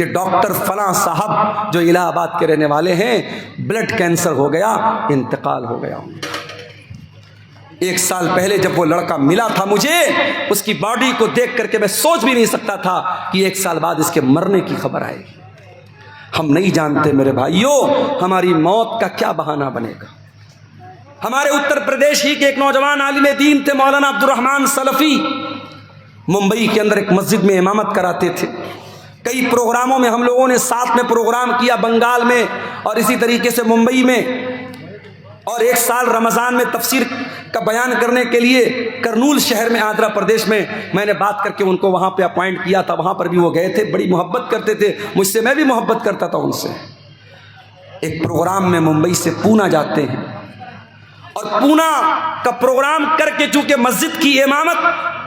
کہ ڈاکٹر فلاں صاحب جو الہ آباد کے رہنے والے ہیں بلڈ کینسر ہو گیا، انتقال ہو گیا۔ 1 سال پہلے جب وہ لڑکا ملا تھا مجھے، اس کی باڈی کو دیکھ کر کے میں سوچ بھی نہیں سکتا تھا کہ 1 سال بعد اس کے مرنے کی خبر آئے گی۔ ہم نہیں جانتے میرے بھائیوں ہماری موت کا کیا بہانہ بنے گا۔ ہمارے اتر پردیش ہی کے ایک نوجوان عالم دین تھے مولانا عبد الرحمن سلفی، ممبئی کے اندر ایک مسجد میں امامت کراتے تھے۔ کئی پروگراموں میں ہم لوگوں نے ساتھ میں پروگرام کیا، بنگال میں اور اسی طریقے سے ممبئی میں، اور 1 سال رمضان میں تفسیر کا بیان کرنے کے لیے کرنول شہر میں آندھرا پردیش میں نے بات کر کے ان کو وہاں پہ اپوائنٹ کیا تھا۔ وہاں پر بھی وہ گئے تھے، بڑی محبت کرتے تھے مجھ سے، میں بھی محبت کرتا تھا ان سے۔ ایک پروگرام میں ممبئی سے پونا جاتے ہیں، اور پونا کا پروگرام کر کے چونکہ مسجد کی امامت،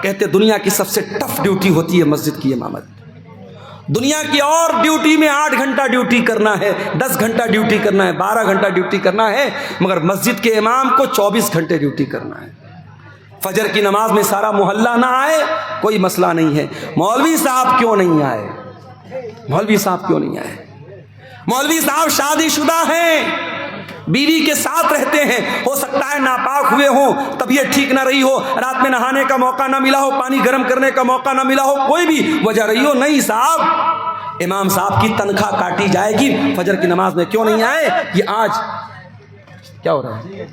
کہتے دنیا کی سب سے ٹف ڈیوٹی ہوتی ہے مسجد کی امامت۔ دنیا کی اور ڈیوٹی میں 8 گھنٹہ ڈیوٹی کرنا ہے، 10 گھنٹہ ڈیوٹی کرنا ہے، 12 گھنٹہ ڈیوٹی کرنا ہے، مگر مسجد کے امام کو 24 گھنٹے ڈیوٹی کرنا ہے۔ فجر کی نماز میں سارا محلہ نہ آئے کوئی مسئلہ نہیں ہے، مولوی صاحب کیوں نہیں آئے؟ مولوی صاحب کیوں نہیں آئے؟ مولوی صاحب شادی شدہ ہیں، بیوی کے ساتھ رہتے ہیں، ہو سکتا ہے ناپاک ہوئے ہوں، طبیعت ٹھیک نہ رہی ہو، رات میں نہانے کا موقع نہ ملا ہو، پانی گرم کرنے کا موقع نہ ملا ہو، کوئی بھی وجہ رہی ہو، نہیں صاحب امام صاحب کی تنخواہ کاٹی جائے گی، فجر کی نماز میں کیوں نہیں آئے؟ یہ آج کیا ہو رہا ہے؟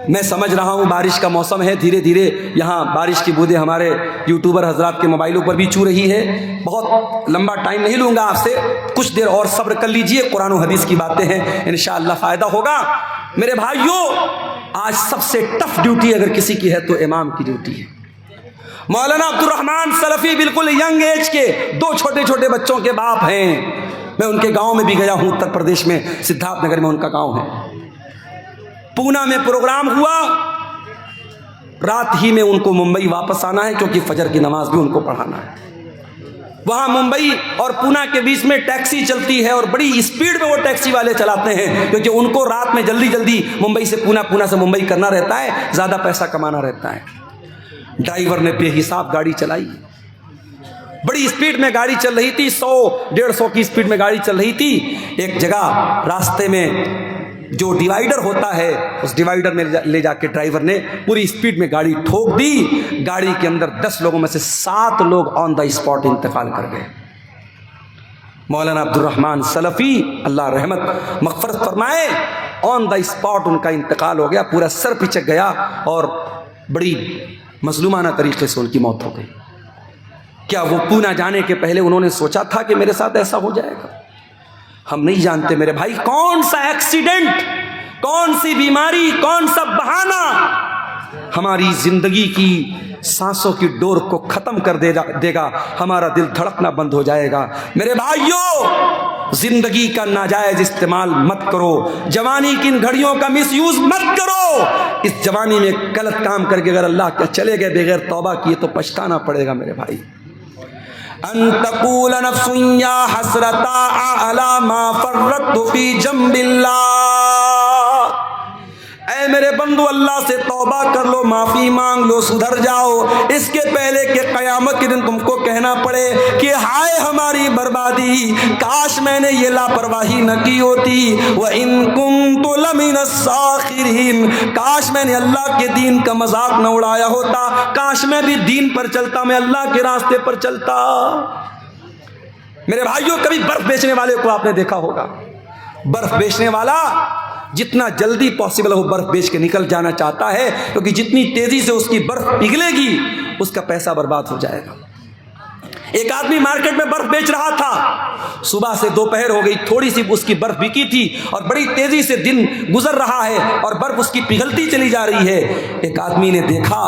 میں سمجھ رہا ہوں بارش کا موسم ہے، دھیرے دھیرے یہاں بارش کی بوندیں ہمارے یوٹیوبر حضرات کے موبائلوں پر بھی چو رہی ہے۔ بہت لمبا ٹائم نہیں لوں گا آپ سے، کچھ دیر اور صبر کر لیجئے، قرآن و حدیث کی باتیں ہیں، انشاءاللہ فائدہ ہوگا۔ میرے بھائیوں آج سب سے ٹف ڈیوٹی اگر کسی کی ہے تو امام کی ڈیوٹی ہے۔ مولانا عبد الرحمن سلفی بالکل ینگ ایج کے 2 چھوٹے چھوٹے بچوں کے باپ ہیں۔ میں ان کے گاؤں میں بھی گیا ہوں، اتر پردیش میں سدھارتھ نگر میں ان کا گاؤں ہے۔ پونا میں پروگرام ہوا، رات ہی میں ان کو ممبئی واپس آنا ہے کیونکہ فجر کی نماز بھی ان کو پڑھانا ہے۔ وہاں ممبئی اور پونا کے بیچ میں ٹیکسی چلتی ہے اور بڑی اسپیڈ میں وہ ٹیکسی والے چلاتے ہیں کیونکہ ان کو رات میں جلدی جلدی ممبئی سے پونا، پونا سے ممبئی کرنا رہتا ہے، زیادہ پیسہ کمانا رہتا ہے۔ ڈرائیور نے بے حساب گاڑی چلائی، بڑی اسپیڈ میں گاڑی چل رہی تھی، 100-150 کی اسپیڈ میں گاڑی چل رہی تھی۔ ایک جگہ راستے میں جو ڈیوائیڈر ہوتا ہے اس ڈیوائیڈر میں لے جا کے ڈرائیور نے پوری اسپیڈ میں گاڑی ٹھوک دی، گاڑی کے اندر 10 لوگوں میں سے 7 لوگ آن دا اسپاٹ انتقال کر گئے۔ مولانا عبد الرحمن سلفی اللہ رحمت مغفرت فرمائے، آن دا اسپاٹ ان کا انتقال ہو گیا، پورا سر پچک گیا اور بڑی مظلومانہ طریقے سے ان کی موت ہو گئی۔ کیا وہ پونا جانے کے پہلے انہوں نے سوچا تھا کہ میرے ساتھ ایسا ہو جائے گا؟ ہم نہیں جانتے میرے بھائی کون سا ایکسیڈنٹ، کون سی بیماری، کون سا بہانہ ہماری زندگی کی سانسوں کی ڈور کو ختم کر دے گا، ہمارا دل دھڑکنا بند ہو جائے گا۔ میرے بھائیوں زندگی کا ناجائز استعمال مت کرو، جوانی کی ان گھڑیوں کا مس یوز مت کرو۔ اس جوانی میں غلط کام کر کے اگر اللہ کا چلے گئے بغیر توبہ کیے تو پچھتانا پڑے گا میرے بھائی۔ ان تقول نفس یا حسرتا علی ما فرطت فی جنب اللہ، اے میرے بندو اللہ سے توبہ کر لو، معافی مانگ لو، سدھر جاؤ، اس کے پہلے کہ قیامت کے دن تم کو کہنا پڑے کہ ہائے ہماری بربادی، کاش میں نے یہ لاپرواہی نہ کی ہوتی، وَإِن كُنتُ لَمِنَ السَّاخِرِينَ، کاش میں نے اللہ کے دین کا مذاق نہ اڑایا ہوتا، کاش میں بھی دین پر چلتا، میں اللہ کے راستے پر چلتا۔ میرے بھائیوں کبھی برف بیچنے والے کو آپ نے دیکھا ہوگا، برف بیچنے والا جتنا جلدی پاسبل ہو برف بیچ کے نکل جانا چاہتا ہے کیونکہ جتنی تیزی سے اس کی برف پگھلے گی اس کا پیسہ برباد ہو جائے گا۔ ایک آدمی مارکیٹ میں برف بیچ رہا تھا، صبح سے دوپہر ہو گئی، تھوڑی سی اس کی برف بکی تھی اور بڑی تیزی سے دن گزر رہا ہے اور برف اس کی پگھلتی چلی جا رہی ہے۔ ایک آدمی نے دیکھا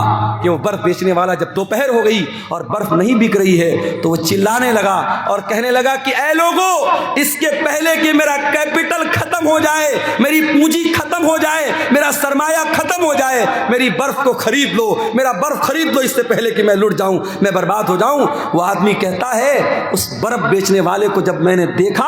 کہ وہ برف بیچنے والا جب دوپہر ہو گئی اور برف نہیں بک رہی ہے تو وہ چلانے لگا اور کہنے لگا کہ اے لوگو، اس کے پہلے کہ میرا کیپٹل ختم ہو جائے، میری پونجی ختم ہو جائے، میرا سرمایہ ختم ہو جائے، میری برف کو خرید لو، میرا برف خرید لو، اس سے پہلے کہ میں لٹ جاؤں، میں برباد ہو جاؤں۔ وہ آدمی کہتا ہے اس برف بیچنے والے کو جب میں نے دیکھا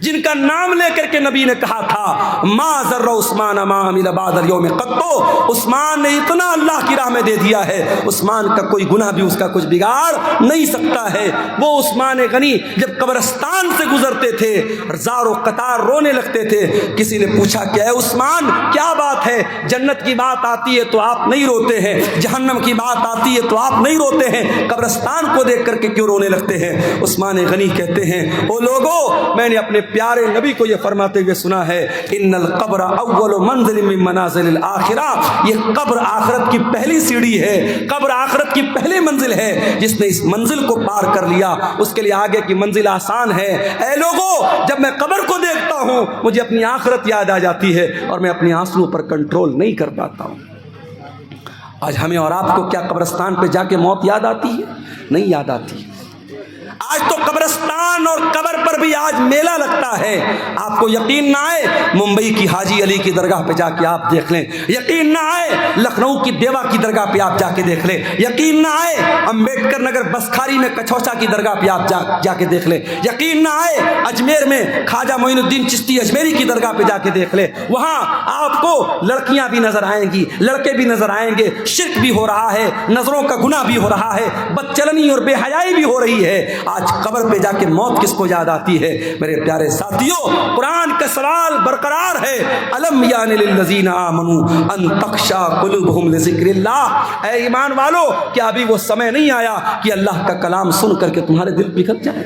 جن کا نام لے کر کے نبی نے کہا تھا ما ذر عثمان ما عمل بعد اليوم قط، عثمان نے اتنا اللہ کی راہ میں دے دیا ہے، عثمان کا کوئی گناہ بھی اس کا کچھ بگاڑ نہیں سکتا ہے۔ وہ عثمان غنی جب قبرستان سے گزرتے تھے زار و قطار رونے لگتے تھے۔ کسی نے پوچھا کہ اے عثمان کیا بات ہے، جنت کی بات آتی ہے تو آپ نہیں روتے ہیں، جہنم کی بات آتی ہے تو آپ نہیں روتے ہیں، قبرستان کو دیکھ کر کے کیوں رونے لگتے ہیں؟ عثمان غنی کہتے ہیں او لوگو، میں نے اپنے پیارے نبی کو یہ فرماتے ہوئے سنا ہے ان القبر اول منزل من منازل الاخرہ، یہ قبر آخرت کی پہلی سیڑھی ہے، قبر آخرت کی پہلی منزل ہے، جس نے اس منزل کو پار کر لیا اس کے لیے آگے کی منزل آسان ہے۔ اے لوگو، جب میں قبر کو دیکھتا ہوں مجھے اپنی آخرت یاد آ جاتی ہے اور میں اپنے آنسوؤں پر کنٹرول نہیں کر پاتا ہوں۔ آج ہمیں اور آپ کو کیا قبرستان پہ جا کے موت یاد آتی ہے؟ نہیں یاد آتی۔ آج تو قبرستان اور قبر پر بھی آج میلہ لگتا ہے۔ آپ کو یقین نہ آئے ممبئی کی حاجی علی کی درگاہ پہ جا کے آپ دیکھ لیں، یقین نہ آئے لکھنؤ کی دیوا کی درگاہ پہ آپ جا کے دیکھ لیں، یقین نہ آئے امبیڈکر نگر بسکھاری میں کچھوچا کی درگاہ پہ آپ جا کے دیکھ لیں، یقین نہ آئے اجمیر میں خواجہ معین الدین چشتی اجمیری کی درگاہ پہ جا کے دیکھ لیں۔ وہاں آپ کو لڑکیاں بھی نظر آئیں گی، لڑکے بھی نظر آئیں گے، شرک بھی ہو رہا ہے، نظروں کا گناہ بھی ہو رہا ہے، بدچلنی اور بے حیائی بھی ہو رہی ہے۔ آج قبر پہ جا کے موت کس کو یاد آتی ہے؟ میرے پیارے ساتھیوں، قرآن کا سوال برقرار ہے، الم یان للذین آمنوا ان تخشع قلوبہم لذکر اللہ، اے ایمان والو کیا ابھی وہ سمے نہیں آیا کہ اللہ کا کلام سن کر کے تمہارے دل پگھل جائے؟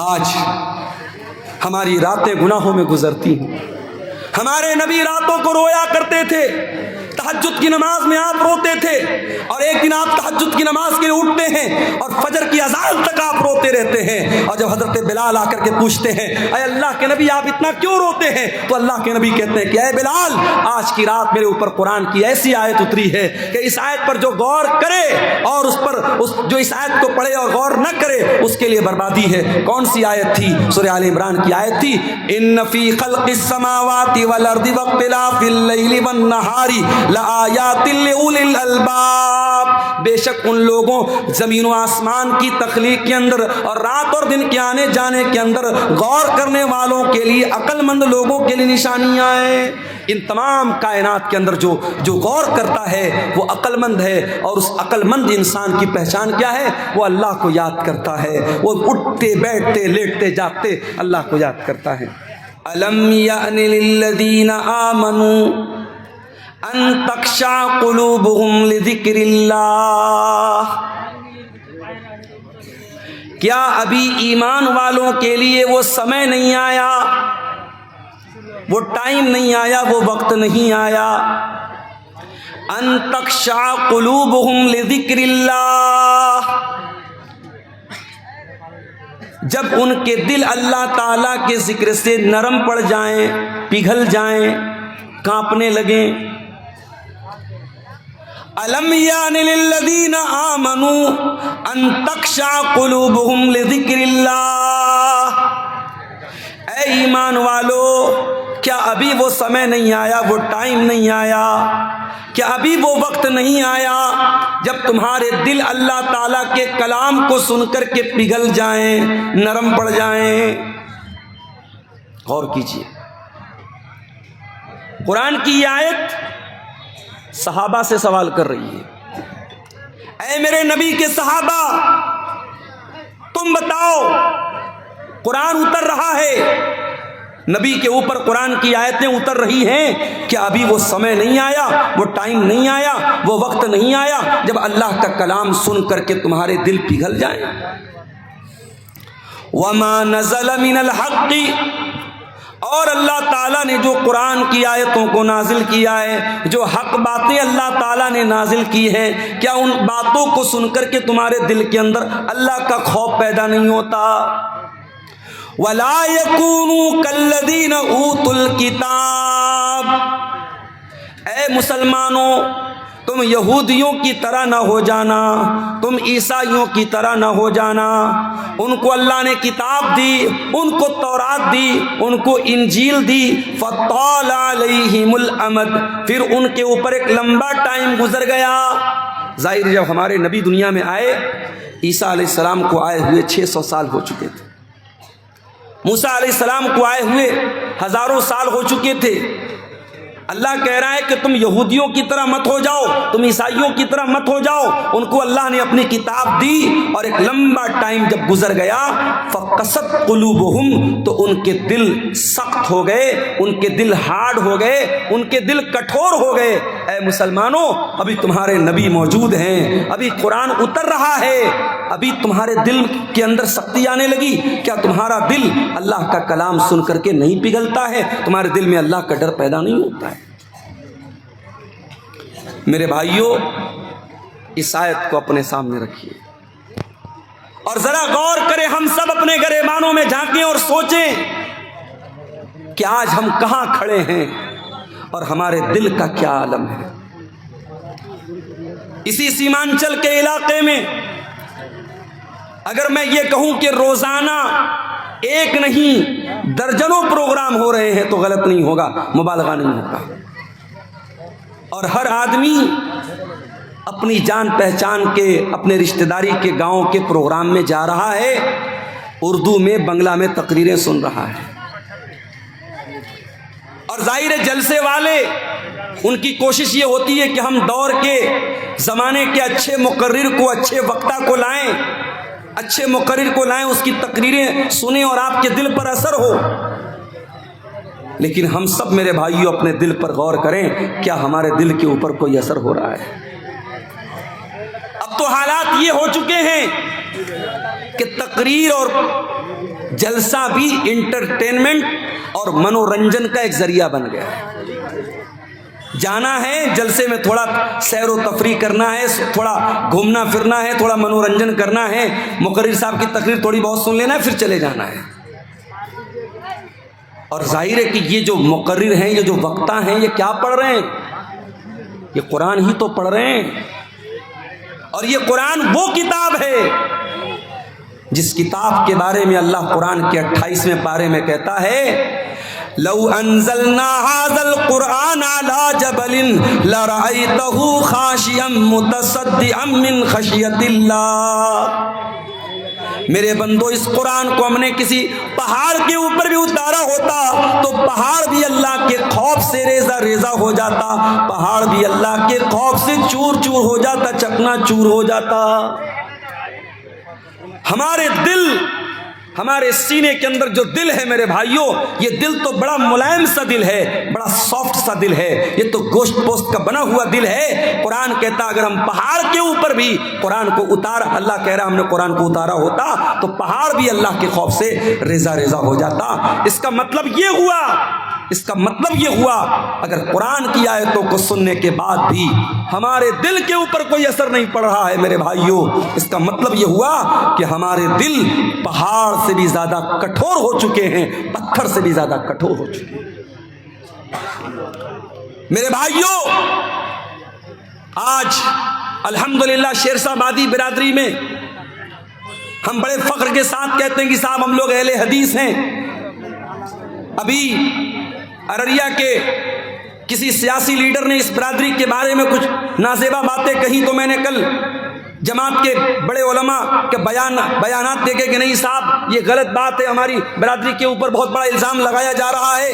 آج ہماری راتیں گناہوں میں گزرتی ہیں۔ ہمارے نبی راتوں کو رویا کرتے تھے، تہجد کی نماز میں آپ روتے تھے، اور ایک دن آپ تہجد کی نماز کے لیے اٹھتے ہیں اور فجر کی اذان تک آپ روتے رہتے ہیں، اور جب حضرت بلال آ کر کے پوچھتے ہیں اے اللہ کے نبی آپ اتنا کیوں روتے ہیں، تو اللہ کے نبی کہتے ہیں کہ اے بلال آج کی رات میرے اوپر قرآن کی ایسی آیت اتری ہے کہ اس آیت پر جو غور کرے اور جو اس آیت کو پڑھے اور غور نہ کرے اس کے لیے بربادی ہے۔ کون سی آیت تھی؟ سورہ آل عمران کی آیت تھی ان فی خلق السماوات والارض واختلاف اللیل والنہار لآیات لأولی الالباب، بے شک ان لوگوں زمین و آسمان کی تخلیق کے اندر اور رات اور دن کے آنے جانے کے اندر غور کرنے والوں کے لیے، عقل مند لوگوں کے لیے نشانیاں ہیں۔ ان تمام کائنات کے اندر جو غور کرتا ہے وہ عقل مند ہے، اور اس عقل مند انسان کی پہچان کیا ہے؟ وہ اللہ کو یاد کرتا ہے، وہ اٹھتے بیٹھتے لیٹتے جاگتے اللہ کو یاد کرتا ہے۔ الم یأن للذین آمنوا ان تخشع قلوبہم لذکر اللہ، کیا ابھی ایمان والوں کے لیے وہ سمے نہیں آیا، وہ ٹائم نہیں آیا، وہ وقت نہیں آیا؟ ان تخشع قلوبہم لذکر اللہ، جب ان کے دل اللہ تعالیٰ کے ذکر سے نرم پڑ جائیں، پگھل جائیں، کانپنے لگیں۔ الم یان للذین آمنوا ان تخشع قلوبہم لذکر اللہ، اے ایمان والو کیا ابھی وہ سمے نہیں آیا، وہ ٹائم نہیں آیا، کیا ابھی وہ وقت نہیں آیا جب تمہارے دل اللہ تعالیٰ کے کلام کو سن کر کے پگھل جائیں، نرم پڑ جائیں؟ غور کیجیے، قرآن کی یہ آیت صحابہ سے سوال کر رہی ہے، اے میرے نبی کے صحابہ تم بتاؤ، قرآن اتر رہا ہے، نبی کے اوپر قرآن کی آیتیں اتر رہی ہیں، کیا ابھی وہ سمے نہیں آیا، وہ ٹائم نہیں آیا، وہ وقت نہیں آیا جب اللہ کا کلام سن کر کے تمہارے دل پگھل جائیں؟ وما نزل من الحق، اور اللہ تعالیٰ نے جو قرآن کی آیتوں کو نازل کیا ہے، جو حق باتیں اللہ تعالیٰ نے نازل کی ہیں، کیا ان باتوں کو سن کر کے تمہارے دل کے اندر اللہ کا خوف پیدا نہیں ہوتا؟ وَلَا يَكُونُوا كَالَّذِينَ أُوتُوا الْكِتَابَ، اے مسلمانوں تم یہودیوں کی طرح نہ ہو جانا، تم عیسائیوں کی طرح نہ ہو جانا۔ ان کو اللہ نے کتاب دی، ان کو تورات دی، ان کو انجیل دی، فَطَالَ عَلَيْهِمُ الْأَمَدُ، پھر ان کے اوپر ایک لمبا ٹائم گزر گیا۔ ظاہر جب ہمارے نبی دنیا میں آئے، عیسیٰ علیہ السلام کو آئے ہوئے 600 سال ہو چکے تھے، موسیٰ علیہ السلام کو آئے ہوئے ہزاروں سال ہو چکے تھے. اللہ کہہ رہا ہے کہ تم یہودیوں کی طرح مت ہو جاؤ، تم عیسائیوں کی طرح مت ہو جاؤ. ان کو اللہ نے اپنی کتاب دی اور ایک لمبا ٹائم جب گزر گیا فقست قلوبہم، تو ان کے دل سخت ہو گئے، ان کے دل ہارڈ ہو گئے، ان کے دل کٹھور ہو گئے. اے مسلمانوں، ابھی تمہارے نبی موجود ہیں، ابھی قرآن اتر رہا ہے، ابھی تمہارے دل کے اندر سختی آنے لگی. کیا تمہارا دل اللہ کا کلام سن کر کے نہیں پگھلتا ہے؟ تمہارے دل میں اللہ کا ڈر پیدا نہیں ہوتا ہے؟ میرے بھائیوں، اس آیت کو اپنے سامنے رکھیے اور ذرا غور کریں. ہم سب اپنے گریبانوں میں جھانکیں اور سوچیں کہ آج ہم کہاں کھڑے ہیں اور ہمارے دل کا کیا عالم ہے. اسی سیمانچل کے علاقے میں اگر میں یہ کہوں کہ روزانہ ایک نہیں درجنوں پروگرام ہو رہے ہیں تو غلط نہیں ہوگا، مبالغہ نہیں ہوگا. اور ہر آدمی اپنی جان پہچان کے، اپنے رشتہ داری کے گاؤں کے پروگرام میں جا رہا ہے، اردو میں بنگلہ میں تقریریں سن رہا ہے. اور ظاہر جلسے والے ان کی کوشش یہ ہوتی ہے کہ ہم دور کے زمانے کے اچھے مقرر کو، اچھے وقتہ کو لائیں، اچھے مقرر کو لائیں، اس کی تقریریں سنیں اور آپ کے دل پر اثر ہو. لیکن ہم سب میرے بھائیوں اپنے دل پر غور کریں، کیا ہمارے دل کے اوپر کوئی اثر ہو رہا ہے؟ اب تو حالات یہ ہو چکے ہیں کہ تقریر اور جلسہ بھی انٹرٹینمنٹ اور منورنجن کا ایک ذریعہ بن گیا ہے. جانا ہے جلسے میں، تھوڑا سیر و تفریح کرنا ہے، تھوڑا گھومنا پھرنا ہے، تھوڑا منورنجن کرنا ہے، مقرر صاحب کی تقریر تھوڑی بہت سن لینا ہے، پھر چلے جانا ہے. اور ظاہر ہے کہ یہ جو مقرر ہیں، یہ جو وقتہ ہیں، یہ کیا پڑھ رہے ہیں؟ یہ قرآن ہی تو پڑھ رہے ہیں. اور یہ قرآن وہ کتاب ہے جس کتاب کے بارے میں اللہ قرآن کے 28ویں پارے میں کہتا ہے لو انزلنا هذا القرآن على جبل لرأيته خاشعا متصدعا من خشية الله. میرے بندو، اس قرآن کو ہم نے کسی پہاڑ کے اوپر بھی اتارا ہوتا تو پہاڑ بھی اللہ کے خوف سے ریزہ ریزہ ہو جاتا، پہاڑ بھی اللہ کے خوف سے چور چور ہو جاتا، چکنا چور ہو جاتا. ہمارے دل، ہمارے سینے کے اندر جو دل ہے میرے بھائیوں، یہ دل تو بڑا ملائم سا دل ہے، بڑا سافٹ سا دل ہے، یہ تو گوشت پوست کا بنا ہوا دل ہے. قرآن کہتا اگر ہم پہاڑ کے اوپر بھی قرآن کو اتارا، اللہ کہہ رہا ہم نے قرآن کو اتارا ہوتا تو پہاڑ بھی اللہ کے خوف سے ریزہ ریزہ ہو جاتا. اس کا مطلب یہ ہوا، اس کا مطلب یہ ہوا اگر قرآن کی آیتوں کو سننے کے بعد بھی ہمارے دل کے اوپر کوئی اثر نہیں پڑ رہا ہے میرے بھائیوں، اس کا مطلب یہ ہوا کہ ہمارے دل پہاڑ سے بھی زیادہ کٹھور ہو چکے ہیں، پتھر سے بھی زیادہ کٹھور ہو چکے ہیں. میرے بھائیوں، آج الحمدللہ شیرشاہ آبادی برادری میں ہم بڑے فخر کے ساتھ کہتے ہیں کہ صاحب ہم لوگ اہل حدیث ہیں. ابھی ارریا کے کسی سیاسی لیڈر نے اس برادری کے بارے میں کچھ نازیبا باتیں کہیں تو میں نے کل جماعت کے بڑے علماء کے بیانات دیکھے کہ نہیں صاحب یہ غلط بات ہے، ہماری برادری کے اوپر بہت بڑا الزام لگایا جا رہا ہے.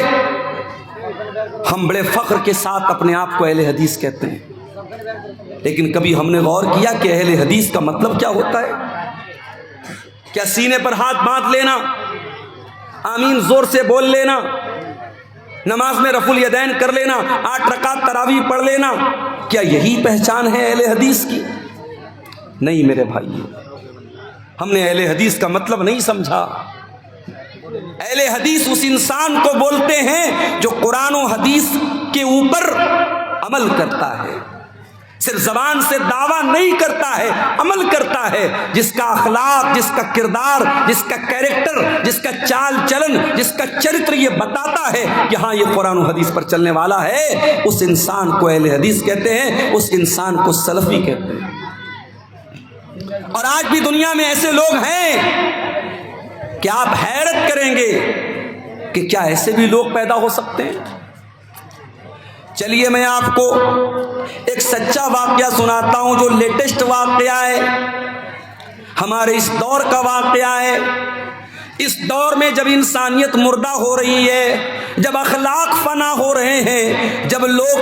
ہم بڑے فخر کے ساتھ اپنے آپ کو اہل حدیث کہتے ہیں، لیکن کبھی ہم نے غور کیا کہ اہل حدیث کا مطلب کیا ہوتا ہے؟ کیا سینے پر ہاتھ باندھ لینا، آمین زور سے بول لینا، نماز میں رفع الیدین کر لینا، 8 رکعت تراویح پڑھ لینا، کیا یہی پہچان ہے اہل حدیث کی؟ نہیں میرے بھائیو، ہم نے اہل حدیث کا مطلب نہیں سمجھا. اہل حدیث اس انسان کو بولتے ہیں جو قرآن و حدیث کے اوپر عمل کرتا ہے، صرف زبان سے دعویٰ نہیں کرتا ہے، عمل کرتا ہے، جس کا اخلاق، جس کا کردار، جس کا کیریکٹر، جس کا چال چلن، جس کا چرتر یہ بتاتا ہے کہ ہاں یہ قرآن و حدیث پر چلنے والا ہے، اس انسان کو اہل حدیث کہتے ہیں، اس انسان کو سلفی کہتے ہیں. اور آج بھی دنیا میں ایسے لوگ ہیں کہ آپ حیرت کریں گے کہ کیا ایسے بھی لوگ پیدا ہو سکتے ہیں. چلیے میں آپ کو ایک سچا واقعہ سناتا ہوں جو لیٹسٹ واقعہ ہے، ہمارے اس دور کا واقعہ ہے. اس دور میں جب انسانیت مردہ ہو رہی ہے، جب اخلاق فنا ہو رہے ہیں، جب لوگ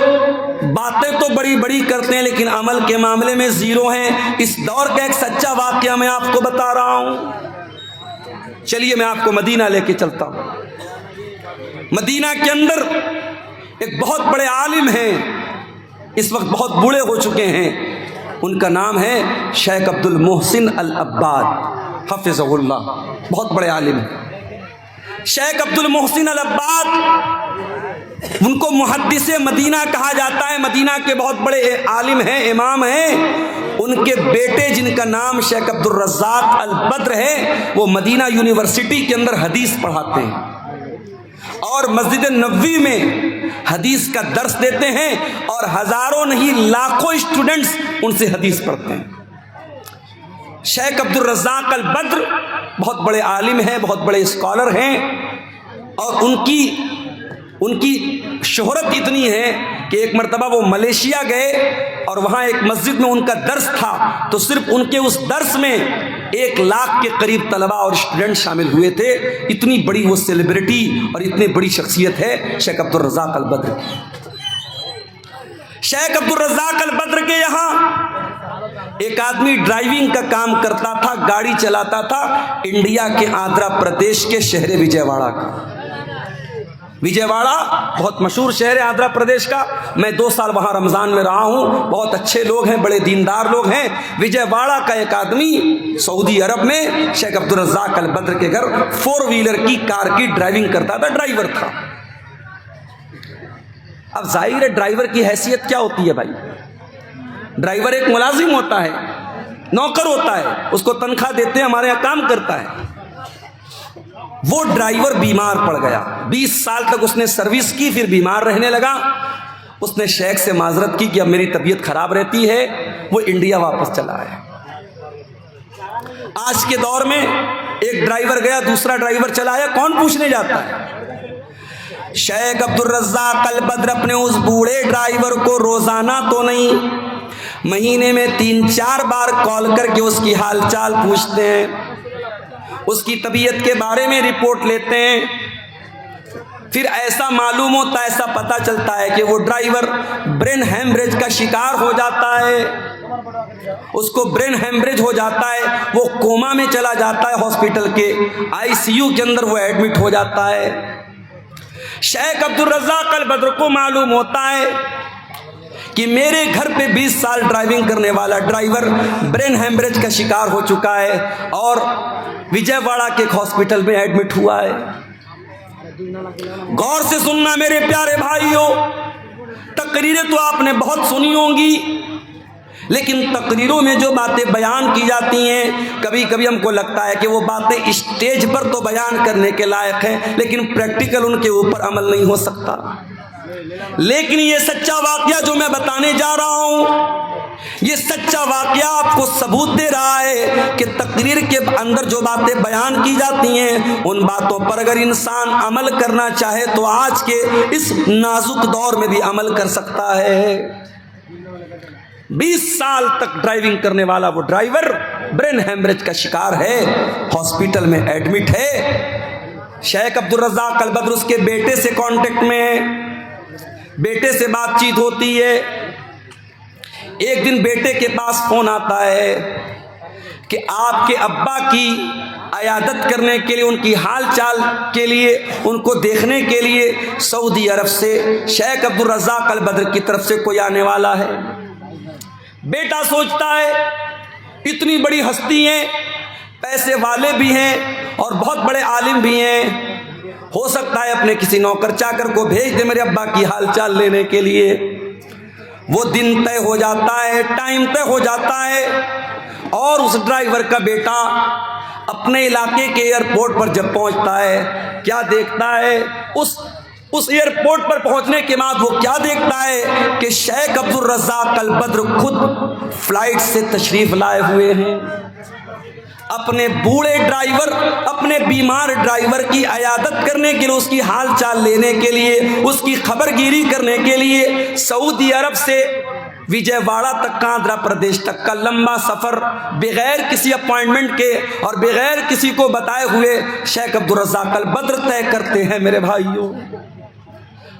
باتیں تو بڑی بڑی کرتے ہیں لیکن عمل کے معاملے میں زیرو ہیں، اس دور کا ایک سچا واقعہ میں آپ کو بتا رہا ہوں۔ چلیے میں آپ کو مدینہ لے کے چلتا ہوں۔ مدینہ کے اندر ایک بہت بڑے عالم ہیں، اس وقت بہت بوڑھے ہو چکے ہیں، ان کا نام ہے شیخ عبد المحسن العباد حفظہ اللہ، بہت بڑے عالم ہیں شیخ عبد المحسن العباد۔ ان کو محدث مدینہ کہا جاتا ہے، مدینہ کے بہت بڑے عالم ہیں، امام ہیں۔ ان کے بیٹے جن کا نام شیخ عبد الرزاق البدر ہے، وہ مدینہ یونیورسٹی کے اندر حدیث پڑھاتے ہیں اور مسجد نبوی میں حدیث کا درس دیتے ہیں، اور ہزاروں نہیں لاکھوں اسٹوڈنٹس ان سے حدیث پڑھتے ہیں۔ شیخ عبد الرزاق البدر بہت بڑے عالم ہیں، بہت بڑے اسکالر ہیں، اور ان کی شہرت اتنی ہے کہ ایک مرتبہ وہ ملیشیا گئے اور وہاں ایک مسجد میں ان کا درس تھا، تو صرف ان کے اس درس میں 1 لاکھ کے قریب طلباء اور اسٹوڈنٹ شامل ہوئے تھے۔ اتنی بڑی وہ سیلیبریٹی اور اتنی بڑی شخصیت ہے شیخ عبد الرزاق البدر۔ شیخ عبد الرزاق البدر کے یہاں ایک آدمی ڈرائیونگ کا کام کرتا تھا، گاڑی چلاتا تھا، انڈیا کے آندھرا پردیش کے شہر وجے واڑہ کا۔ وجے واڑہ بہت مشہور شہر ہے آندھرا پردیش کا، میں 2 سال وہاں رمضان میں رہا ہوں، بہت اچھے لوگ ہیں، بڑے دیندار لوگ ہیں۔ وجے واڑہ کا ایک آدمی سعودی عرب میں شیخ عبد الرزاق البدر کے گھر 4 ویلر کی کار کی ڈرائیونگ کرتا تھا، ڈرائیور تھا۔ اب ظاہر ہے ڈرائیور کی حیثیت کیا ہوتی ہے بھائی؟ ڈرائیور ایک ملازم ہوتا ہے، نوکر ہوتا ہے، اس کو تنخواہ دیتے ہیں، ہمارے یہاں کام کرتا ہے۔ وہ ڈرائیور بیمار پڑ گیا، 20 سال تک اس نے سروس کی، پھر بیمار رہنے لگا۔ اس نے شیخ سے معذرت کی کہ اب میری طبیعت خراب رہتی ہے، وہ انڈیا واپس چلا آیا۔ آج کے دور میں ایک ڈرائیور گیا، دوسرا ڈرائیور چلا آیا، کون پوچھنے جاتا ہے؟ شیخ عبد الرزاق البدر اپنے اس بوڑھے ڈرائیور کو روزانہ تو نہیں، مہینے میں 3-4 بار کال کر کے اس کی حال چال پوچھتے ہیں، اس کی طبیعت کے بارے میں رپورٹ لیتے ہیں۔ پھر ایسا معلوم ہوتا ہے، ایسا پتہ چلتا ہے کہ وہ ڈرائیور برین ہیمریج کا شکار ہو جاتا ہے، اس کو برین ہیمریج ہو جاتا ہے، وہ کوما میں چلا جاتا ہے، ہاسپٹل کے ICU کے اندر وہ ایڈمٹ ہو جاتا ہے۔ شیخ عبد الرزاق البدر کو معلوم ہوتا ہے کہ میرے گھر پہ 20 سال ڈرائیونگ کرنے والا ڈرائیور برین ہیمریج کا شکار ہو چکا ہے اور وجے واڑہ کے ایک ہاسپٹل میں ایڈمٹ ہوا ہے۔ غور سے سننا میرے پیارے بھائیوں، تقریریں تو آپ نے بہت سنی ہوں گی، لیکن تقریروں میں جو باتیں بیان کی جاتی ہیں، کبھی کبھی ہم کو لگتا ہے کہ وہ باتیں اسٹیج پر تو بیان کرنے کے لائق ہیں، لیکن پریکٹیکل ان کے اوپر عمل نہیں ہو سکتا۔ لیکن یہ سچا واقعہ جو میں بتانے جا رہا ہوں، یہ سچا واقعہ آپ کو ثبوت دے رہا ہے کہ تقریر کے اندر جو باتیں بیان کی جاتی ہیں، ان باتوں پر اگر انسان عمل کرنا چاہے تو آج کے اس نازک دور میں بھی عمل کر سکتا ہے۔ 20 سال تک ڈرائیونگ کرنے والا وہ ڈرائیور برین ہیمریج کا شکار ہے، ہاسپٹل میں ایڈمٹ ہے۔ شیخ عبد الرزاق البدر اس کے بیٹے سے کانٹیکٹ میں ہے، بیٹے سے بات چیت ہوتی ہے۔ ایک دن بیٹے کے پاس فون آتا ہے کہ آپ کے ابا کی عیادت کرنے کے لیے، ان کی حال چال کے لیے، ان کو دیکھنے کے لیے سعودی عرب سے شیخ عبد الرزاق البدر کی طرف سے کوئی آنے والا ہے۔ بیٹا سوچتا ہے اتنی بڑی ہستی ہیں، پیسے والے بھی ہیں اور بہت بڑے عالم بھی ہیں، ہو سکتا ہے اپنے کسی نوکر چاکر کو بھیج دے میرے ابا کی حال چال لینے کے لیے۔ وہ دن طے ہو جاتا ہے، ٹائم طے ہو جاتا ہے، اور اس ڈرائیور کا بیٹا اپنے علاقے کے ایئرپورٹ پر جب پہنچتا ہے، کیا دیکھتا ہے؟ اس ایئرپورٹ پر پہنچنے کے بعد وہ کیا دیکھتا ہے کہ شیخ عبد الرزاق البدر خود فلائٹ سے تشریف لائے ہوئے ہیں۔ اپنے بوڑھے ڈرائیور، اپنے بیمار ڈرائیور کی عیادت کرنے کے لیے، اس کی حال چال لینے کے لیے، اس کی خبر گیری کرنے کے لیے سعودی عرب سے وجے واڑا تک کا آندھرا پردیش تک کا لمبا سفر بغیر کسی اپوائنٹمنٹ کے اور بغیر کسی کو بتائے ہوئے شیخ عبدالرزاق البدر طے کرتے ہیں میرے بھائیوں۔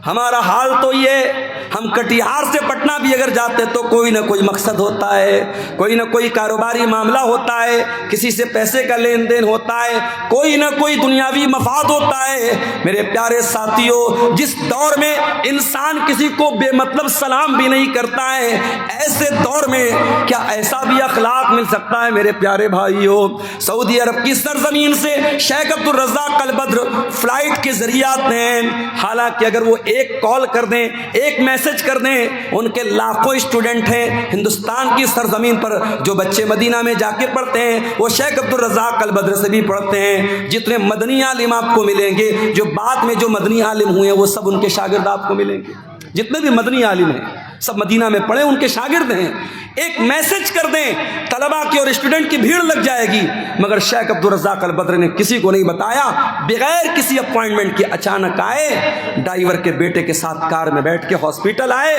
ہمارا حال تو یہ، ہم کٹیہار سے پٹنہ بھی اگر جاتے تو کوئی نہ کوئی مقصد ہوتا ہے، کوئی نہ کوئی کاروباری معاملہ ہوتا ہے، کسی سے پیسے کا لین دین ہوتا ہے، کوئی نہ کوئی دنیاوی مفاد ہوتا ہے۔ میرے پیارے ساتھیوں، جس دور میں انسان کسی کو بے مطلب سلام بھی نہیں کرتا ہے، ایسے دور میں کیا ایسا بھی اخلاق مل سکتا ہے میرے پیارے بھائیوں؟ سعودی عرب کی سرزمین سے شیخ عبدالرزاق البدر فلائٹ کے ذریعے آتے ہیں، حالانکہ اگر وہ ایک کال کر دیں، ایک میسج کر دیں، ان کے لاکھوں اسٹوڈنٹ ہیں ہندوستان کی سرزمین پر، جو بچے مدینہ میں جا کے پڑھتے ہیں وہ شیخ عبدالرزاق البدر سے بھی پڑھتے ہیں۔ جتنے مدنی عالم آپ کو ملیں گے، جو بعد میں جو مدنی عالم ہوئے ہیں، وہ سب ان کے شاگرد آپ کو ملیں گے۔ جتنے بھی مدنی عالم ہیں سب مدینہ میں پڑھے، ان کے شاگرد ہیں۔ ایک میسج کر دیں، طلباء کی اور اسٹوڈنٹ کی بھیڑ لگ جائے گی، مگر شیخ عبدالرزاق البدر نے کسی کو نہیں بتایا، بغیر کسی اپوائنٹمنٹ کے اچانک آئے، ڈرائیور کے بیٹے کے ساتھ کار میں بیٹھ کے ہاسپٹل آئے،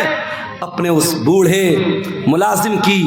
اپنے اس بوڑھے ملازم کی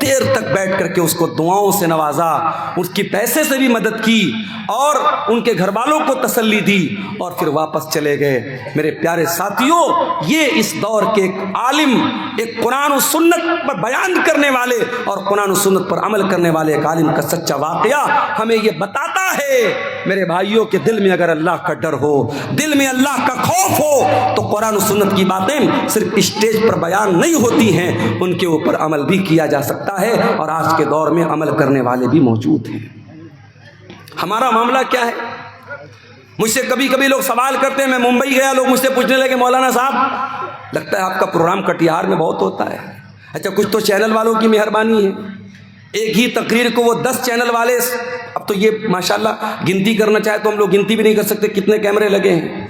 دیر تک بیٹھ کر کے اس کو دعاؤں سے نوازا، اس کی پیسے سے بھی مدد کی اور ان کے گھر والوں کو تسلی دی اور پھر واپس چلے گئے۔ میرے پیارے ساتھیوں، یہ اس دور کے ایک عالم، ایک قرآن و سنت پر بیان کرنے والے اور قرآن و سنت پر عمل کرنے والے ایک عالم کا سچا واقعہ ہمیں یہ بتاتا ہے میرے بھائیوں کہ دل میں اگر اللہ کا ڈر ہو، دل میں اللہ کا خوف ہو، تو قرآن و سنت کی باتیں صرف اسٹیج پر بیان نہیں ہوتی ہیں، ان کے اوپر عمل بھی کیا جا سکتا ہے، اور آج کے دور میں عمل کرنے والے بھی موجود ہیں۔ ہمارا معاملہ کیا ہے؟ مجھ سے کبھی کبھی لوگ سوال کرتے ہیں، میں ممبئی گیا، لوگ مجھ سے پوچھنے لگے مولانا صاحب لگتا ہے آپ کا پروگرام کٹیہار میں بہت ہوتا ہے۔ اچھا، کچھ تو چینل والوں کی مہربانی ہے، ایک ہی تقریر کو وہ 10 چینل والے، اب تو یہ ماشاءاللہ گنتی کرنا چاہے تو ہم لوگ گنتی بھی نہیں کر سکتے کتنے کیمرے لگے ہیں،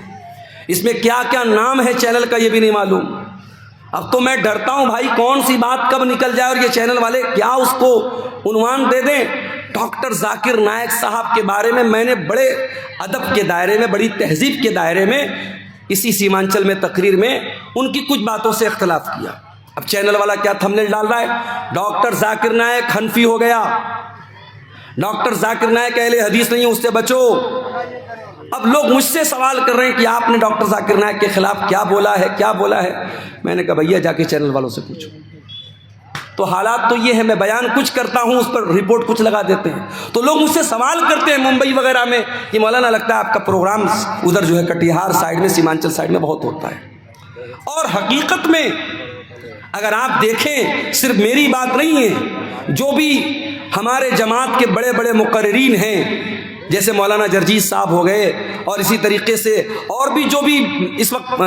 اس میں کیا کیا نام ہے چینل کا یہ بھی نہیں معلوم۔ اب تو میں ڈرتا ہوں بھائی کون سی بات کب نکل جائے اور یہ چینل والے کیا اس کو عنوان دے دیں۔ ڈاکٹر ذاکر نائک صاحب کے بارے میں میں نے بڑے ادب کے دائرے میں، بڑی تہذیب کے دائرے میں، اسی سیمانچل میں تقریر میں ان کی کچھ باتوں سے اختلاف کیا۔ اب چینل والا کیا تھمبنیل ڈال رہا ہے، ڈاکٹر ذاکر نائک حنفی ہو گیا، ڈاکٹر ذاکر نائک اہل حدیث نہیں، اس سے بچو۔ اب لوگ مجھ سے سوال کر رہے ہیں کہ آپ نے ڈاکٹر ذاکر نائک کے خلاف کیا بولا ہے، کیا بولا ہے۔ میں نے کہا بھیا جا کے چینل والوں سے پوچھو۔ تو حالات تو یہ ہے، میں بیان کچھ کرتا ہوں، اس پر رپورٹ کچھ لگا دیتے ہیں۔ تو لوگ مجھ سے سوال کرتے ہیں ممبئی وغیرہ میں کہ مولانا لگتا ہے آپ کا پروگرام ادھر جو ہے کٹیہار سائیڈ میں، سیمانچل سائیڈ میں بہت ہوتا ہے۔ اور حقیقت میں اگر آپ دیکھیں، صرف میری بات نہیں ہے، جو بھی ہمارے جماعت کے بڑے بڑے مقررین ہیں جیسے مولانا جرجیز صاحب ہو گئے، اور اسی طریقے سے اور بھی جو بھی اس وقت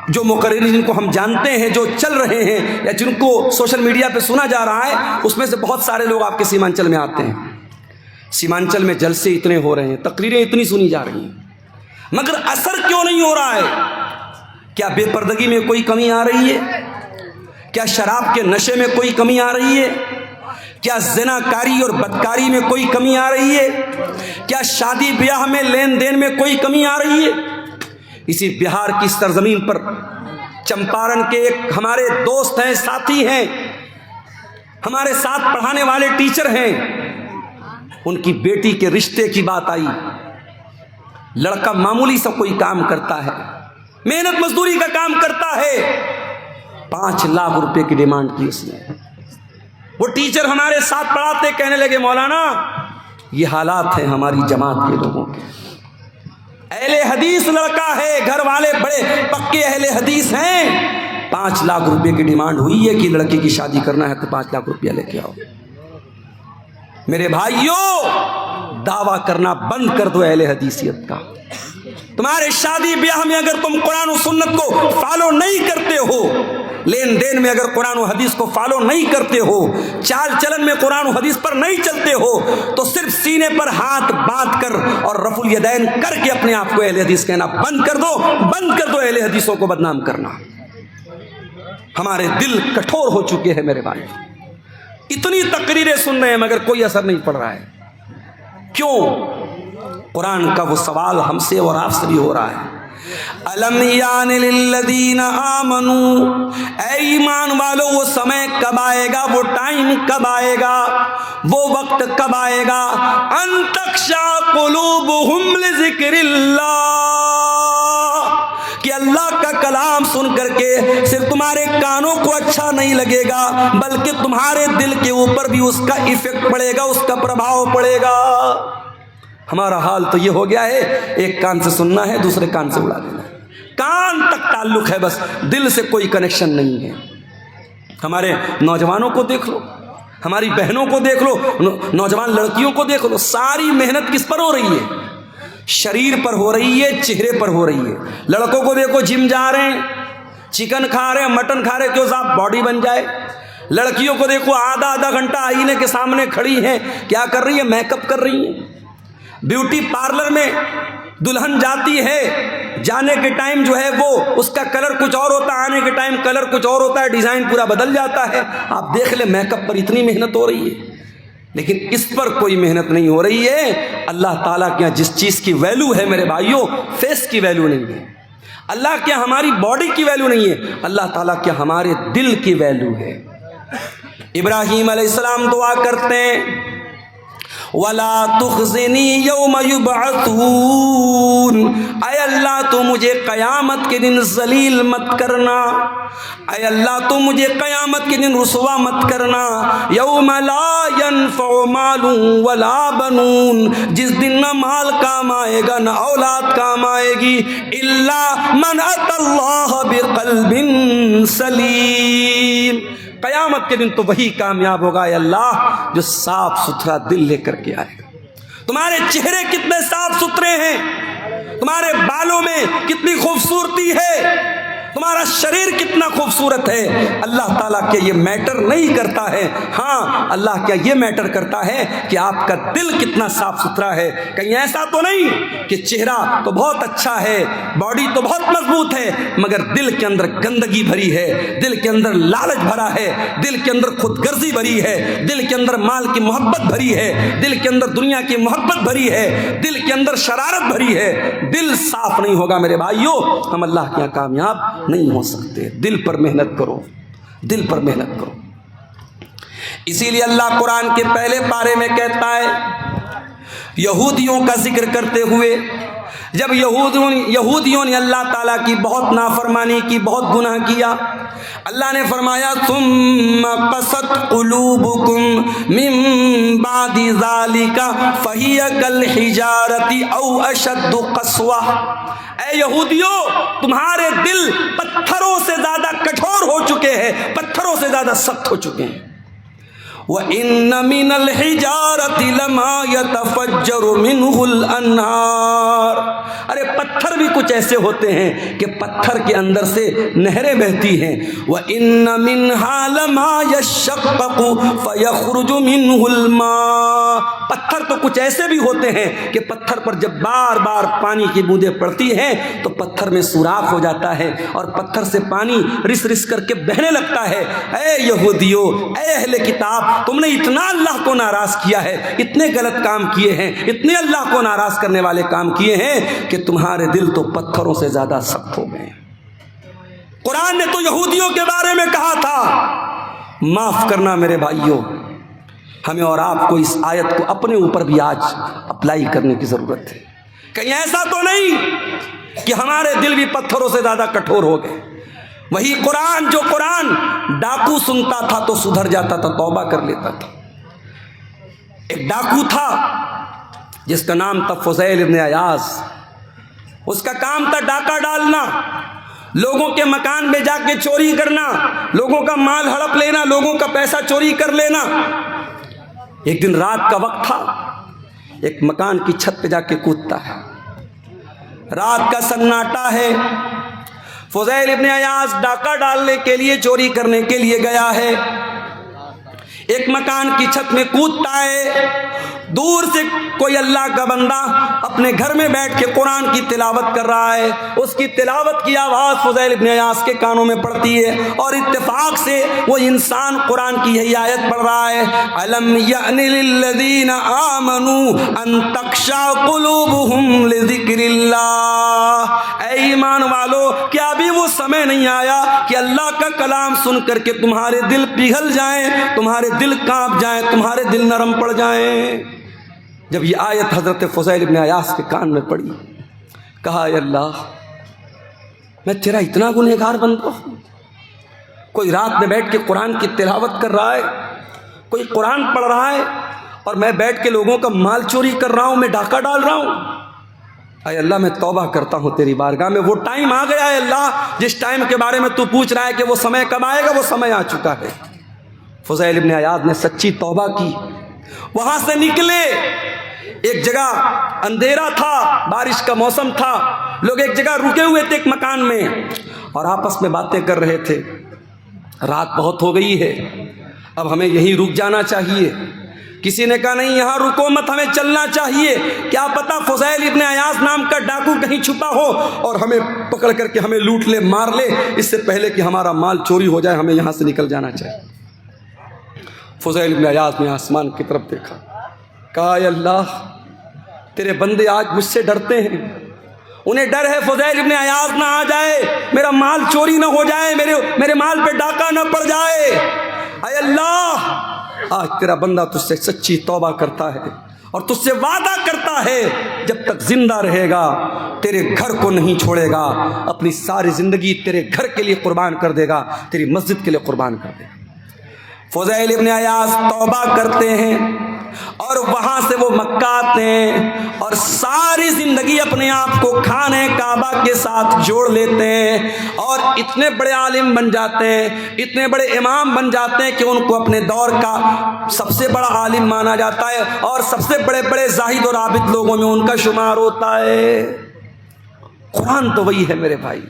جو مقررین جن کو ہم جانتے ہیں، جو چل رہے ہیں یا جن کو سوشل میڈیا پہ سنا جا رہا ہے، اس میں سے بہت سارے لوگ آپ کے سیمانچل میں آتے ہیں۔ سیمانچل میں جلسے اتنے ہو رہے ہیں، تقریریں اتنی سنی جا رہی ہیں، مگر اثر کیوں نہیں ہو رہا ہے؟ کیا بے پردگی میں کوئی کمی آ رہی ہے؟ کیا شراب کے نشے میں کوئی کمی آ رہی ہے؟ کیا زنا کاری اور بدکاری میں کوئی کمی آ رہی ہے؟ کیا شادی بیاہ میں لین دین میں کوئی کمی آ رہی ہے؟ اسی بہار کی سرزمین پر چمپارن کے ایک ہمارے دوست ہیں، ساتھی ہیں، ہمارے ساتھ پڑھانے والے ٹیچر ہیں، ان کی بیٹی کے رشتے کی بات آئی۔ لڑکا معمولی سا کوئی کام کرتا ہے، محنت مزدوری کا کام کرتا ہے، 5 لاکھ روپے کی ڈیمانڈ کی اس نے۔ وہ ٹیچر ہمارے ساتھ پڑھاتے، کہنے لگے مولانا یہ حالات ہیں ہماری جماعت کے لوگوں کے، اہل حدیث لڑکا ہے، گھر والے بڑے پکے اہل حدیث ہیں، 5 لاکھ روپے کی ڈیمانڈ ہوئی ہے کہ لڑکی کی شادی کرنا ہے تو 5 لاکھ روپیہ لے کے آؤ۔ میرے بھائیوں، دعویٰ کرنا بند کر دو اہل حدیثیت کا۔ تمہارے شادی بیاہ میں اگر تم قرآن و سنت کو فالو نہیں کرتے ہو، لین دین میں اگر قرآن و حدیث کو فالو نہیں کرتے ہو، چال چلن میں قرآن و حدیث پر نہیں چلتے ہو، تو صرف سینے پر ہاتھ باندھ کر اور رفع الیدین کر کے اپنے آپ کو اہل حدیث کہنا بند کر دو، بند کر دو اہل حدیثوں کو بدنام کرنا۔ ہمارے دل کٹھور ہو چکے ہیں میرے بھائی، اتنی تقریریں سن رہے ہیں مگر کوئی اثر نہیں پڑ رہا ہے۔ کیوں؟ قرآن کا وہ سوال ہم سے اور آپ سے بھی ہو رہا ہے۔ الم یان للذین آمنوا، اے ایمان والو وہ سمے کب آئے گا، وہ ٹائم کب آئے گا، وہ وقت کب آئے گا، ان تخشع قلوبہم لذکر اللہ، کہ اللہ کا کلام سن کر کے صرف تمہارے کانوں کو اچھا نہیں لگے گا بلکہ تمہارے دل کے اوپر بھی اس کا ایفیکٹ پڑے گا، اس کا پربھاؤ پڑے گا۔ ہمارا حال تو یہ ہو گیا ہے، ایک کان سے سننا ہے، دوسرے کان سے اڑا دینا ہے، کان تک تعلق ہے بس، دل سے کوئی کنیکشن نہیں ہے۔ ہمارے نوجوانوں کو دیکھ لو، ہماری بہنوں کو دیکھ لو، نوجوان لڑکیوں کو دیکھ لو، ساری محنت کس پر ہو رہی ہے؟ شریر پر ہو رہی ہے، چہرے پر ہو رہی ہے۔ لڑکوں کو دیکھو جم جا رہے ہیں، چکن کھا رہے ہیں، مٹن کھا رہے ہیں، کیوں صاحب باڈی بن جائے۔ لڑکیوں کو دیکھو آدھا گھنٹہ آئینے کے سامنے کھڑی ہیں، کیا کر رہی ہے؟ میک اپ کر رہی ہیں۔ بیوٹی پارلر میں دلہن جاتی ہے، جانے کے ٹائم جو ہے وہ اس کا کلر کچھ اور ہوتا ہے، آنے کے ٹائم کلر کچھ اور ہوتا ہے، ڈیزائن پورا بدل جاتا ہے۔ آپ دیکھ لیں میک اپ پر اتنی محنت ہو رہی ہے، لیکن اس پر کوئی محنت نہیں ہو رہی ہے۔ اللہ تعالیٰ کے یہاں جس چیز کی ویلیو ہے میرے بھائیوں، فیس کی ویلیو نہیں ہے، اللہ کے یہاں ہماری باڈی کی ویلیو نہیں ہے، اللہ تعالیٰ کے یہاں ہمارے دل کی ویلیو ہے۔ ابراہیم علیہ السلام دعا کرتے ہیں، وَلَا تُخْزِنِي يَوْمَ يُبْعَثُونَ، اے اللہ تو مجھے قیامت کے دن ذلیل مت کرنا، اے اللہ تو مجھے قیامت کے دن رسوا مت کرنا۔ یوم لا ينفع مال ولا بنون، جس دن نہ مال کام آئے گا نہ اولاد کام آئے گی، الا من اتى اللہ بقلب سلیم، قیامت کے دن تو وہی کامیاب ہوگا اے اللہ جو صاف ستھرا دل لے کر کے آئے گا۔ تمہارے چہرے کتنے صاف ستھرے ہیں، تمہارے بالوں میں کتنی خوبصورتی ہے، تمہارا شریر کتنا خوبصورت ہے، اللہ تعالیٰ کیا یہ میٹر نہیں کرتا ہے؟ ہاں اللہ کیا یہ میٹر کرتا ہے کہ آپ کا دل کتنا صاف ستھرا ہے۔ کہیں ایسا تو نہیں کہ چہرہ تو بہت اچھا ہے، باڈی تو بہت مضبوط ہے، مگر دل کے اندر گندگی بھری ہے، دل کے اندر لالچ بھرا ہے، دل کے اندر خود غرضی بھری ہے، دل کے اندر مال کی محبت بھری ہے، دل کے اندر دنیا کی محبت بھری ہے، دل کے اندر شرارت بھری ہے۔ دل صاف نہیں ہوگا میرے بھائیوں، ہم اللہ کے یہاں کامیاب نہیں ہو سکتے۔ دل پر محنت کرو، دل پر محنت کرو۔ اسی لیے اللہ قرآن کے پہلے پارے میں کہتا ہے، یہودیوں کا ذکر کرتے ہوئے، جب یہودیوں نے اللہ تعالیٰ کی بہت نافرمانی کی، بہت گناہ کیا، اللہ نے فرمایا ثم قست قلوبکم من بعد ذالک فہی کالحجارۃ او اشد قسوہ، اے یہودیوں تمہارے دل پتھروں سے زیادہ کٹھور ہو چکے ہیں، پتھروں سے زیادہ سخت ہو چکے ہیں۔ وَإِنَّ مِنَ الْحِجَارَةِ لَمَا يَتَفَجَّرُ مِنْهُ الْأَنْهَارُ، ارے پتھر بھی کچھ ایسے ہوتے ہیں کہ پتھر کے اندر سے نہریں بہتی ہیں۔ وَإِنَّ مِنْهَا لَمَا يَشَّقَّقُ فَيَخْرُجُ مِنْهُ الْمَاءُ، پتھر تو کچھ ایسے بھی ہوتے ہیں کہ پتھر پر جب بار بار پانی کی بوندیں پڑتی ہیں تو پتھر میں سوراخ ہو جاتا ہے اور پتھر سے پانی رس رس کر کے بہنے لگتا ہے۔ اے یہودیو، اے اہل کتاب، تم نے اتنا اللہ کو ناراض کیا ہے، اتنے غلط کام کیے ہیں، اتنے اللہ کو ناراض کرنے والے کام کیے ہیں کہ تمہارے دل تو پتھروں سے زیادہ سخت ہو گئے۔ قرآن نے تو یہودیوں کے بارے میں کہا تھا۔ معاف کرنا میرے بھائیوں، ہمیں اور آپ کو اس آیت کو اپنے اوپر بھی آج اپلائی کرنے کی ضرورت ہے۔ کہیں ایسا تو نہیں کہ ہمارے دل بھی پتھروں سے زیادہ کٹھور ہو گئے۔ وہی قرآن جو قرآن ڈاکو سنتا تھا تو سدھر جاتا تھا، توبہ کر لیتا تھا۔ ایک ڈاکو تھا جس کا نام تھا فضیل ابن عیاض، اس کا کام تھا ڈاکہ ڈالنا، لوگوں کے مکان میں جا کے چوری کرنا، لوگوں کا مال ہڑپ لینا، لوگوں کا پیسہ چوری کر لینا۔ ایک دن رات کا وقت تھا، ایک مکان کی چھت پہ جا کے کودتا ہے، رات کا سناٹا ہے، فضیل ابن عیاض ڈاکہ ڈالنے کے لیے، چوری کرنے کے لیے گیا ہے، ایک مکان کی چھت میں کودتا ہے، دور سے کوئی اللہ کا بندہ اپنے گھر میں بیٹھ کے قرآن کی تلاوت کر رہا ہے، اس کی تلاوت کی آواز فضیل ابن عیاض کے کانوں میں پڑتی ہے، اور اتفاق سے وہ انسان قرآن کی یہی آیت پڑھ رہا ہے، الم یأن للذین آمنوا ان تخشع قلوبہم لذکر اللہ، اے ایمان ایمان والو، کیا ابھی وہ سمے نہیں آیا کہ اللہ کا کلام سن کر کے تمہارے دل پگھل جائیں، تمہارے دل کانپ جائیں، تمہارے دل نرم پڑ جائیں؟ جب یہ آیت حضرت فضیل ابن عیاض کے کان میں پڑی، کہا اے اللہ، میں تیرا اتنا گنہگار بندہ ہوں، کوئی رات میں بیٹھ کے قرآن کی تلاوت کر رہا ہے، کوئی قرآن پڑھ رہا ہے، اور میں بیٹھ کے لوگوں کا مال چوری کر رہا ہوں، میں ڈاکہ ڈال رہا ہوں۔ اے اللہ، میں توبہ کرتا ہوں تیری بارگاہ میں، وہ ٹائم آ گیا ہے اللہ، جس ٹائم کے بارے میں تو پوچھ رہا ہے کہ وہ سمے کب آئے گا، وہ سمے آ چکا ہے۔ فضیل ابن عیاض نے سچی توبہ کی، وہاں سے نکلے، ایک جگہ اندھیرا تھا، بارش کا موسم تھا، لوگ ایک جگہ رکے ہوئے تھے ایک مکان میں اور آپس میں باتیں کر رہے تھے۔ رات بہت ہو گئی ہے، اب ہمیں یہیں رک جانا چاہیے۔ کسی نے کہا نہیں، یہاں رکو مت، ہمیں چلنا چاہیے، کیا پتا فضیل ابن عیاض نام کا ڈاکو کہیں چھپا ہو اور ہمیں پکڑ کر کے ہمیں لوٹ لے، مار لے، اس سے پہلے کہ ہمارا مال چوری ہو جائے، ہمیں یہاں سے نکل جانا چاہیے۔ فضیل ابن عیاض نے آسمان کی طرف دیکھا، کہا اے اللہ، تیرے بندے آج مجھ سے ڈرتے ہیں، انہیں ڈر ہے فضیل ابن عیاض نہ آ جائے، میرا مال چوری نہ ہو جائے، میرے مال پہ ڈاکہ نہ پڑ جائے۔ اے اللہ، آج تیرا بندہ تجھ سے سچی توبہ کرتا ہے اور تجھ سے وعدہ کرتا ہے جب تک زندہ رہے گا تیرے گھر کو نہیں چھوڑے گا، اپنی ساری زندگی تیرے گھر کے لیے قربان کر دے گا، تیری مسجد کے لیے قربان کر دے گا۔ فضیل ابن عیاض توبہ کرتے ہیں اور وہاں سے وہ مکہ آتے ہیں اور ساری زندگی اپنے آپ کو خانے کعبہ کے ساتھ جوڑ لیتے ہیں اور اتنے بڑے عالم بن جاتے ہیں، اتنے بڑے امام بن جاتے ہیں کہ ان کو اپنے دور کا سب سے بڑا عالم مانا جاتا ہے اور سب سے بڑے بڑے زاہد اور عابد لوگوں میں ان کا شمار ہوتا ہے۔ قرآن تو وہی ہے میرے بھائی،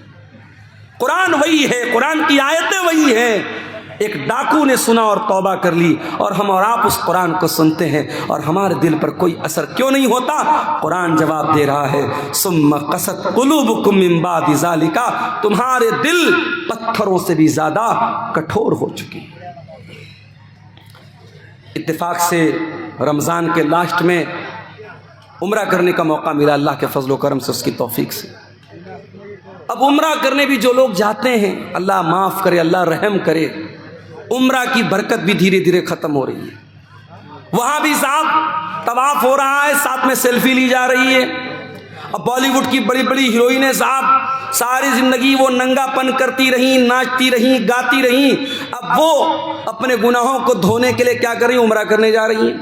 قرآن وہی ہے، قرآن کی آیتیں وہی ہیں۔ ایک ڈاکو نے سنا اور توبہ کر لی، اور ہم اور آپ اس قرآن کو سنتے ہیں اور ہمارے دل پر کوئی اثر کیوں نہیں ہوتا؟ قرآن جواب دے رہا ہے، ثم قست قلوبکم من بعد ذالک، تمہارے دل پتھروں سے بھی زیادہ کٹھور ہو چکی۔ اتفاق سے رمضان کے لاسٹ میں عمرہ کرنے کا موقع ملا، اللہ کے فضل و کرم سے، اس کی توفیق سے۔ اب عمرہ کرنے بھی جو لوگ جاتے ہیں، اللہ معاف کرے، اللہ رحم کرے، عمرہ کی برکت بھی دھیرے دھیرے ختم ہو رہی ہے۔ وہاں بھی صاحب طواف ہو رہا ہے، ساتھ میں سیلفی لی جا رہی ہے۔ اب بالی ووڈ کی بڑی بڑی ہیروئنیں صاحب ساری زندگی وہ ننگا پن کرتی رہیں، ناچتی رہیں، گاتی رہیں، اب وہ اپنے گناہوں کو دھونے کے لیے کیا کر رہی ہیں؟ عمرہ کرنے جا رہی ہیں۔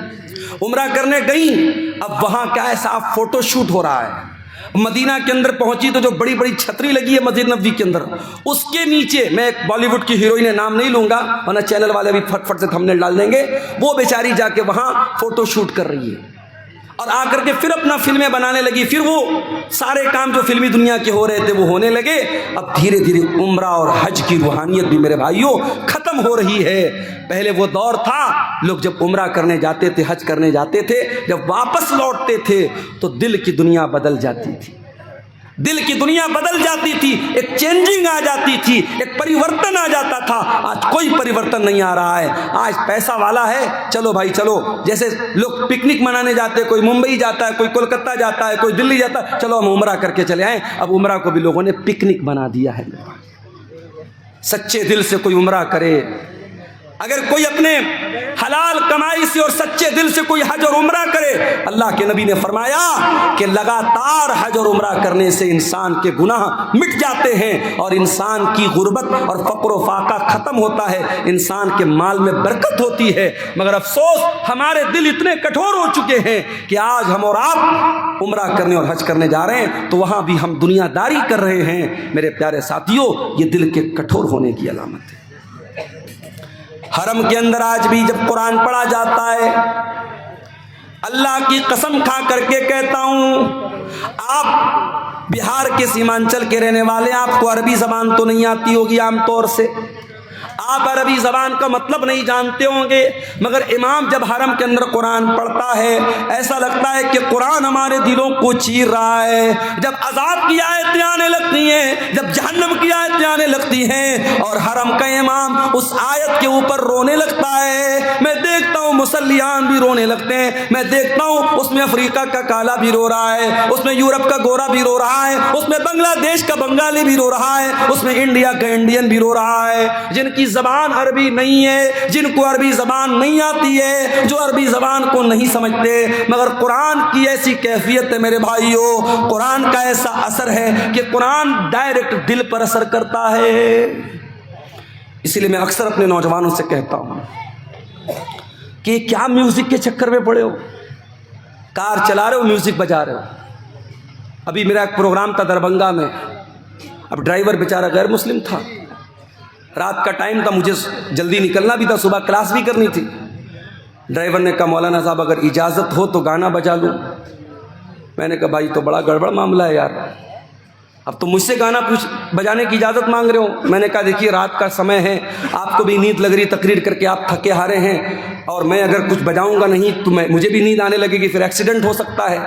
عمرہ کرنے گئیں، اب وہاں کیا ہے صاحب، فوٹو شوٹ ہو رہا ہے۔ مدینہ کے اندر پہنچی تو جو بڑی بڑی چھتری لگی ہے مسجد نبوی کے اندر، اس کے نیچے، میں ایک بالی ووڈ کی ہیروئن نام نہیں لوں گا ورنہ چینل والے بھی فٹ فٹ سے تھمبنیل ڈال دیں گے، وہ بیچاری جا کے وہاں فوٹو شوٹ کر رہی ہے اور آ کر کے پھر اپنا فلمیں بنانے لگی، پھر وہ سارے کام جو فلمی دنیا کے ہو رہے تھے وہ ہونے لگے۔ اب دھیرے دھیرے عمرہ اور حج کی روحانیت بھی میرے بھائیوں ختم ہو رہی ہے۔ پہلے وہ دور تھا، لوگ جب عمرہ کرنے جاتے تھے، حج کرنے جاتے تھے، جب واپس لوٹتے تھے تو دل کی دنیا بدل جاتی تھی، دل کی دنیا بدل جاتی تھی، ایک چینجنگ آ جاتی تھی، ایک پریورتن آ جاتا تھا۔ آج کوئی پریورتن نہیں آ رہا ہے۔ آج پیسہ والا ہے، چلو بھائی چلو، جیسے لوگ پکنک منانے جاتے ہیں، کوئی ممبئی جاتا ہے، کوئی کولکتہ جاتا ہے، کوئی دلی جاتا ہے، چلو ہم عمرہ کر کے چلے آئیں۔ اب عمرہ کو بھی لوگوں نے پکنک بنا دیا ہے۔ سچے دل سے کوئی عمرہ کرے، اگر کوئی اپنے حلال کمائی سے اور سچے دل سے کوئی حج اور عمرہ کرے، اللہ کے نبی نے فرمایا کہ لگاتار حج اور عمرہ کرنے سے انسان کے گناہ مٹ جاتے ہیں اور انسان کی غربت اور فقر و فاقہ ختم ہوتا ہے، انسان کے مال میں برکت ہوتی ہے۔ مگر افسوس ہمارے دل اتنے کٹھور ہو چکے ہیں کہ آج ہم اور آپ عمرہ کرنے اور حج کرنے جا رہے ہیں تو وہاں بھی ہم دنیا داری کر رہے ہیں۔ میرے پیارے ساتھیوں، یہ دل کے کٹھور ہونے کی علامت ہے۔ حرم کے اندر آج بھی جب قرآن پڑھا جاتا ہے، اللہ کی قسم کھا کر کے کہتا ہوں، آپ بہار کے سیمانچل کے رہنے والے، آپ کو عربی زبان تو نہیں آتی ہوگی، عام طور سے آپ عربی زبان کا مطلب نہیں جانتے ہوں گے، مگر امام جب حرم کے اندر قرآن پڑھتا ہے ایسا لگتا ہے کہ قرآن ہمارے دلوں کو چیر رہا ہے۔ جب عذاب کی آیتیں آنے لگتی ہیں، جب جہنم کی آیتیں آنے لگتی ہیں اور حرم کا امام اس آیت کے اوپر رونے لگتا ہے، میں دیکھتا ہوں مسلیان بھی رونے لگتے ہیں. میں دیکھتا ہوں اس میں افریقہ کا کالا بھی رو رہا ہے, اس میں یورپ کا گورا بھی رو رہا ہے, اس میں بنگلہ دیش کا بنگالی بھی رو رہا ہے, اس میں انڈیا کا انڈین بھی رو رہا ہے. جن کی زبان عربی نہیں ہے, جن کو عربی زبان نہیں آتی ہے, جو عربی زبان کو نہیں سمجھتے, مگر قرآن کی ایسی کیفیت ہے میرے بھائیوں, قرآن کا ایسا اثر ہے کہ قرآن ڈائریکٹ دل پر اثر کرتا ہے. اسی لیے میں اکثر اپنے نوجوانوں سے کہتا ہوں کہ کیا میوزک کے چکر میں پڑے ہو, کار چلا رہے ہو میوزک بجا رہے ہو. ابھی میرا ایک پروگرام تھا دربھنگا میں, اب ڈرائیور بیچارہ غیر مسلم تھا, رات کا ٹائم تھا, مجھے جلدی نکلنا بھی تھا, صبح کلاس بھی کرنی تھی. ڈرائیور نے کہا مولانا صاحب اگر اجازت ہو تو گانا بجا لوں. میں نے کہا بھائی تو بڑا گڑبڑ معاملہ ہے یار, اب تو مجھ سے گانا بجانے کی اجازت مانگ رہے ہو. میں نے کہا دیکھیے رات کا سمے ہے, آپ کو بھی نیند لگ رہی, تقریر کر کے آپ تھکے ہارے ہیں, اور میں اگر کچھ بجاؤں گا نہیں تو مجھے بھی نیند آنے لگے گی, پھر ایکسیڈنٹ ہو سکتا ہے.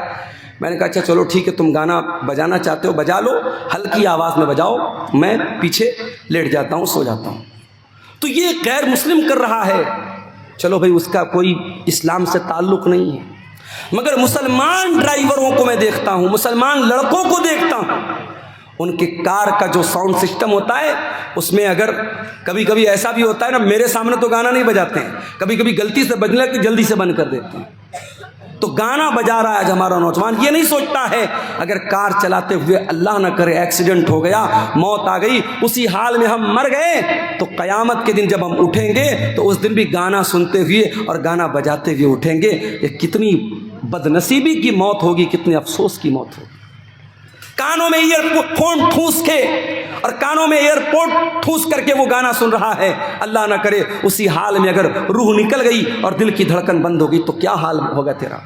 میں نے کہا اچھا چلو ٹھیک ہے, تم گانا بجانا چاہتے ہو بجا لو, ہلکی آواز میں بجاؤ, میں پیچھے لیٹ جاتا ہوں, سو جاتا ہوں. تو یہ غیر مسلم کر رہا ہے, چلو بھائی اس کا کوئی اسلام سے تعلق نہیں ہے. مگر مسلمان ڈرائیوروں کو میں دیکھتا ہوں, مسلمان لڑکوں کو دیکھتا ہوں, ان کے کار کا جو ساؤنڈ سسٹم ہوتا ہے اس میں اگر کبھی کبھی ایسا بھی ہوتا ہے نا, میرے سامنے تو گانا نہیں بجاتے ہیں, کبھی کبھی غلطی سے بجنے لگتے جلدی سے بند کر دیتے ہیں. تو گانا بجا رہا ہے آج ہمارا نوجوان, یہ نہیں سوچتا ہے اگر کار چلاتے ہوئے اللہ نہ کرے ایکسیڈنٹ ہو گیا, موت آ گئی, اسی حال میں ہم مر گئے, تو قیامت کے دن جب ہم اٹھیں گے تو اس دن بھی گانا سنتے ہوئے اور گانا بجاتے ہوئے اٹھیں گے. یہ کتنی بد نصیبی کی موت ہوگی, کتنے افسوس کی موت ہوگی. کانوں میں ایئر فون ٹھوس کے اور کانوں میں ایئر پورٹ ٹھوس کر کے وہ گانا سن رہا ہے, اللہ نہ کرے اسی حال میں اگر روح نکل گئی اور دل کی دھڑکن بند ہو گئی تو کیا حال ہوگا تیرا.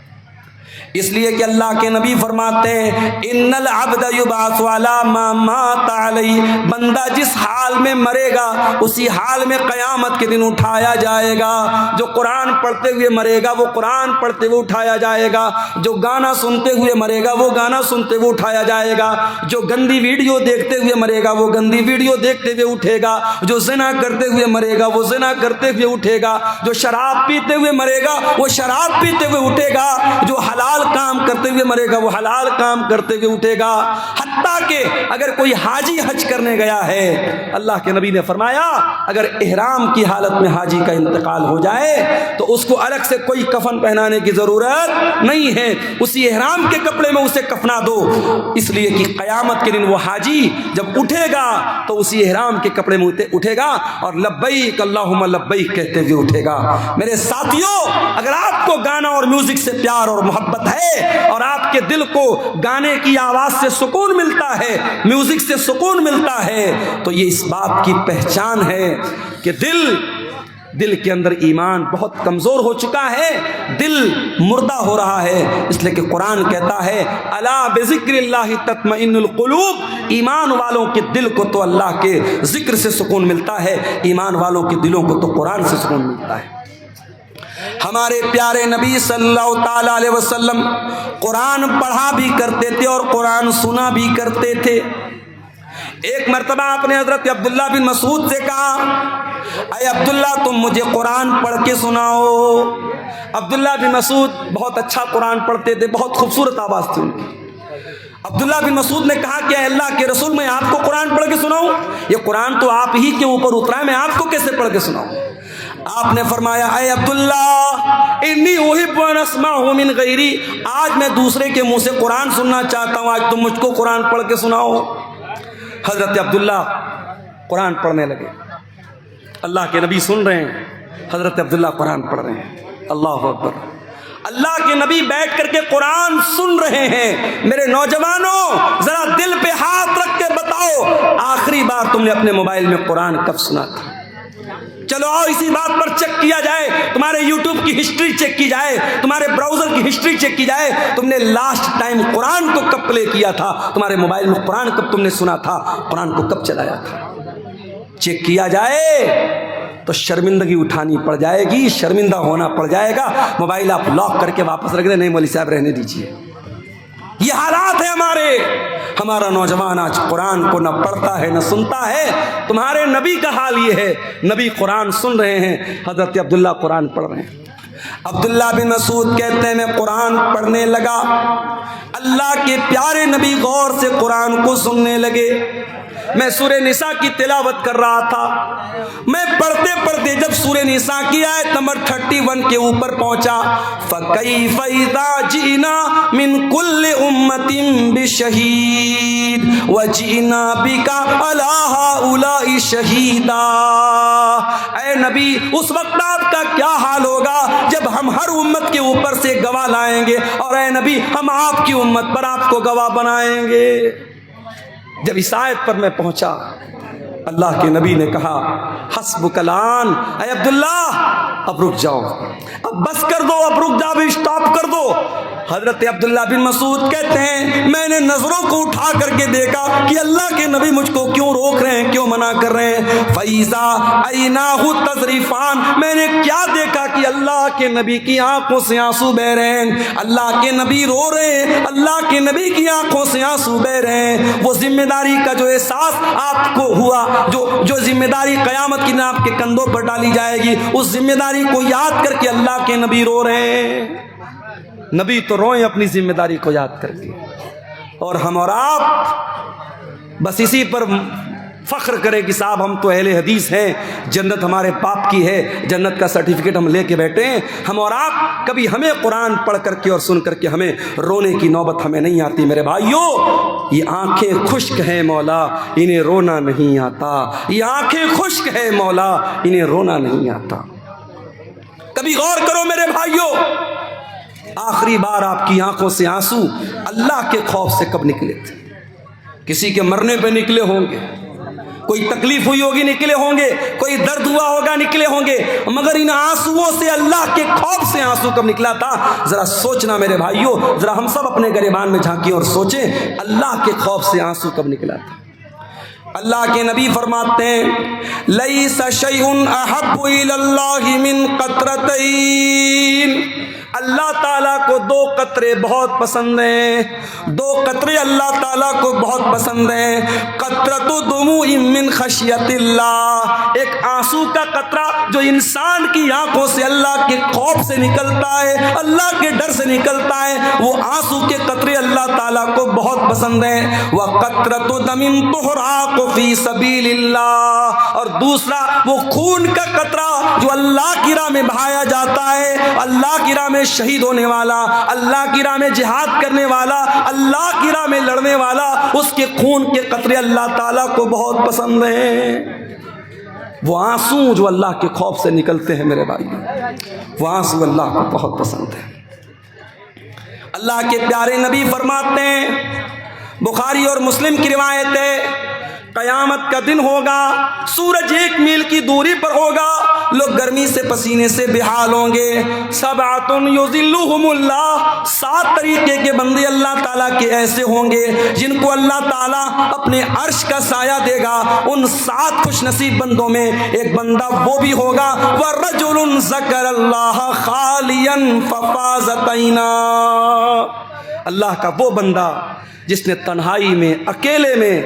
اس لیے کہ اللہ کے نبی فرماتے ہیں ان العبد یبعث علی ما مات علی, بندہ جس حال میں مرے گا اسی حال میں قیامت کے دن اٹھایا جائے گا. جو قرآن پڑھتے ہوئے مرے گا وہ قرآن پڑھتے ہوئے اٹھایا جائے گا, جو گانا سنتے ہوئے مرے گا وہ گانا سنتے ہوئے اٹھایا جائے گا, جو گندی ویڈیو دیکھتے ہوئے مرے گا وہ گندی ویڈیو دیکھتے ہوئے اٹھے گا, جو زنا کرتے ہوئے مرے گا وہ زنا کرتے ہوئے اٹھے گا, جو شراب پیتے ہوئے مرے گا وہ شراب پیتے ہوئے اٹھے گا, جو حلال کام کرتے ہوئے مرے گا وہ حلال کام کرتے ہوئے اٹھے گا. حتیٰ کہ اگر کوئی حاجی حج کرنے گیا ہے, اللہ کے نبی نے فرمایا اگر احرام کی حالت میں حاجی کا انتقال ہو جائے تو اس کو الگ سے کوئی کفن پہنانے کی ضرورت نہیں ہے, اسی احرام کے کپڑے میں اسے کفنا دو. اس لیے کہ قیامت کے دن وہ حاجی جب اٹھے گا تو اسی احرام کے کپڑے میں اٹھے گا اور لبیک اللہم لبیک کہتے ہوئے اٹھے گا. میرے ساتھیوں, اگر آپ کو گانا اور میوزک سے پیار اور محبت ہے اور آپ کے دل کو گانے کی آواز سے سکون ملتا ہے, میوزک سے سکون ملتا ہے, تو یہ اس بات کی پہچان ہے کہ دل کے اندر ایمان بہت کمزور ہو چکا ہے, دل مردہ ہو رہا ہے. اس لیے کہ قرآن کہتا ہے الا بذکر اللہ تطمئن القلوب, ایمان والوں کے دل کو تو اللہ کے ذکر سے سکون ملتا ہے, ایمان والوں کے دلوں کو تو قرآن سے سکون ملتا ہے. ہمارے پیارے نبی صلی اللہ تعالی علیہ وسلم قرآن پڑھا بھی کرتے تھے اور قرآن سنا بھی کرتے تھے. ایک مرتبہ آپ نے حضرت عبداللہ بن مسعود سے کہا اے عبداللہ تم مجھے قرآن پڑھ کے سناؤ. عبداللہ بن مسعود بہت اچھا قرآن پڑھتے تھے, بہت خوبصورت آواز تھی ان کی. عبداللہ بن مسعود نے کہا کہ اے اللہ کے رسول میں آپ کو قرآن پڑھ کے سناؤں, یہ قرآن تو آپ ہی کے اوپر اترا ہے, میں آپ کو کیسے پڑھ کے سناؤں. آپ نے فرمایا اے عبداللہ انی احب ان اسمعہ من غیری, آج میں دوسرے کے منہ سے قرآن سننا چاہتا ہوں, آج تم مجھ کو قرآن پڑھ کے سناؤ. حضرت عبداللہ قرآن پڑھنے لگے, اللہ کے نبی سن رہے ہیں, حضرت عبداللہ قرآن پڑھ رہے ہیں. اللہ اکبر, اللہ کے نبی بیٹھ کر کے قرآن سن رہے ہیں. میرے نوجوانوں ذرا دل پہ ہاتھ رکھ کے بتاؤ آخری بار تم نے اپنے موبائل میں قرآن کب سنا تھا؟ چلو آؤ اسی بات پر چیک کیا جائے, تمہارے یوٹیوب کی ہسٹری چیک کی جائے, تمہارے براؤزر کی ہسٹری چیک کی جائے, تم نے لاسٹ ٹائم قرآن کو کب پلے کیا تھا, تمہارے موبائل میں قرآن کب تم نے سنا تھا, قرآن کو کب چلایا تھا. چیک کیا جائے تو شرمندگی اٹھانی پڑ جائے گی, شرمندہ ہونا پڑ جائے گا. موبائل آپ لاک کر کے واپس رکھ دیں, نہیں مولوی صاحب رہنے دیجیے. یہ حالات ہے ہمارے. ہمارا نوجوان آج قرآن کو نہ پڑھتا ہے نہ سنتا ہے. تمہارے نبی کا حال یہ ہے, نبی قرآن سن رہے ہیں, حضرت عبداللہ قرآن پڑھ رہے ہیں. عبداللہ بن مسعود کہتے ہیں میں قرآن پڑھنے لگا، اللہ کے پیارے نبی غور سے قرآن کو سننے لگے۔ میں سورہ نساء کی تلاوت کر رہا تھا، میں پڑھتے پڑھتے جب سورہ نساء کی آیت نمبر 31 کے اوپر پہنچا، فَكَيْفَ إِذَا جِئْنَا مِنْ كُلِّ أُمَّةٍ بِشَهِيدٍ وَجِئْنَا بِكَ عَلَىٰ هَٰؤُلَاءِ شَهِيدًا۔ اے نبی اس وقت آپ کا کیا حال ہوگا جب ہم ہر امت کے اوپر سے گواہ لائیں گے، اور اے نبی ہم آپ کی امت پر آپ کو گواہ بنائیں گے۔ جب اس آیت پر میں پہنچا، اللہ کے نبی نے کہا حسبک الآن، اے عبداللہ اب رک جاؤ، اب بس کر دو، اب رک جاؤ، اسٹاپ کر دو۔ حضرت عبداللہ بن مسعود کہتے ہیں میں نے نظروں کو اٹھا کر کے دیکھا کہ اللہ کے نبی مجھ کو کیوں روک رہے ہیں، کیوں منع کر رہے ہیں۔ فَإِذَا عَيْنَاهُ تَذْرِفَانِ، میں نے کیا دیکھا کہ اللہ کے نبی کی آنکھوں سے آنسو بہ رہے ہیں، اللہ کے نبی رو رہے ہیں، اللہ کے نبی کی آنکھوں سے آنسو بہ رہے ہیں۔ وہ ذمہ داری کا جو احساس آپ کو ہوا، جو ذمہ داری قیامت کی دن آپ کے کندھوں پر ڈالی جائے گی، اس ذمہ داری کو یاد کر کے اللہ کے نبی رو رہے ہیں۔ نبی تو روئیں اپنی ذمہ داری کو یاد کر کے، اور ہم اور آپ بس اسی پر فخر کرے کہ صاحب ہم تو اہل حدیث ہیں، جنت ہمارے باپ کی ہے، جنت کا سرٹیفکیٹ ہم لے کے بیٹھے ہیں۔ ہم اور آپ کبھی ہمیں قرآن پڑھ کر کے اور سن کر کے ہمیں رونے کی نوبت ہمیں نہیں آتی۔ میرے بھائیوں، یہ آنکھیں خشک ہیں مولا، انہیں رونا نہیں آتا، یہ آنکھیں خشک ہے مولا، انہیں رونا نہیں آتا۔ کبھی غور کرو میرے بھائیوں، آخری بار آپ کی آنکھوں سے آنسو اللہ کے خوف سے کب نکلے تھے؟ کسی کے مرنے پہ نکلے ہوں گے، کوئی تکلیف ہوئی ہوگی نکلے ہوں گے، کوئی درد ہوا ہوگا نکلے ہوں گے، مگر ان آنسوؤں سے اللہ کے خوف سے آنسو کب نکلا تھا؟ ذرا سوچنا میرے بھائیوں، ذرا ہم سب اپنے گریبان میں جھانکیں اور سوچیں اللہ کے خوف سے آنسو کب نکلا تھا۔ اللہ کے نبی فرماتے ہیں لیس شیء احب الی اللہ من قطرتین، اللہ تعالیٰ کو دو قطرے بہت پسند ہیں، دو قطرے اللہ تعالیٰ کو بہت پسند ہیں۔ قطرۃ دموع من خشیت اللہ، ایک آنسو کا قطرہ جو انسان کی آنکھوں سے اللہ کے خوف سے نکلتا ہے، اللہ کے ڈر سے نکلتا ہے، وہ آنسو کے قطرے اللہ تعالیٰ کو بہت پسند ہیں۔ وقطرۃ دم تحراق فی سبیل اللہ، اور دوسرا وہ خون کا قطرہ جو اللہ کی راہ میں بہایا جاتا ہے، اللہ کی راہ میں شہید ہونے والا، اللہ کی راہ میں جہاد کرنے والا، اللہ کی راہ میں لڑنے والا، اس کے خون کے قطرے اللہ تعالیٰ کو بہت پسند ہیں۔ وہ آنسو جو اللہ کے خوف سے نکلتے ہیں میرے بھائی، وہ آنسو اللہ کو بہت پسند ہے۔ اللہ کے پیارے نبی فرماتے ہیں، بخاری اور مسلم کی روایت ہے، قیامت کا دن ہوگا، سورج 1 میل کی دوری پر ہوگا، لوگ گرمی سے پسینے سے بحال ہوں گے۔ سبعۃ یظلھم اللہ، 7 طریقے کے بندے اللہ تعالیٰ کے ایسے ہوں گے جن کو اللہ تعالیٰ اپنے عرش کا سایہ دے گا۔ ان 7 خوش نصیب بندوں میں ایک بندہ وہ بھی ہوگا وَرَجُلٌ ذَكَرَ اللَّهَ خَالِيًا فَفَاضَتْ عَيْنَاهُ، اللہ کا وہ بندہ جس نے تنہائی میں، اکیلے میں،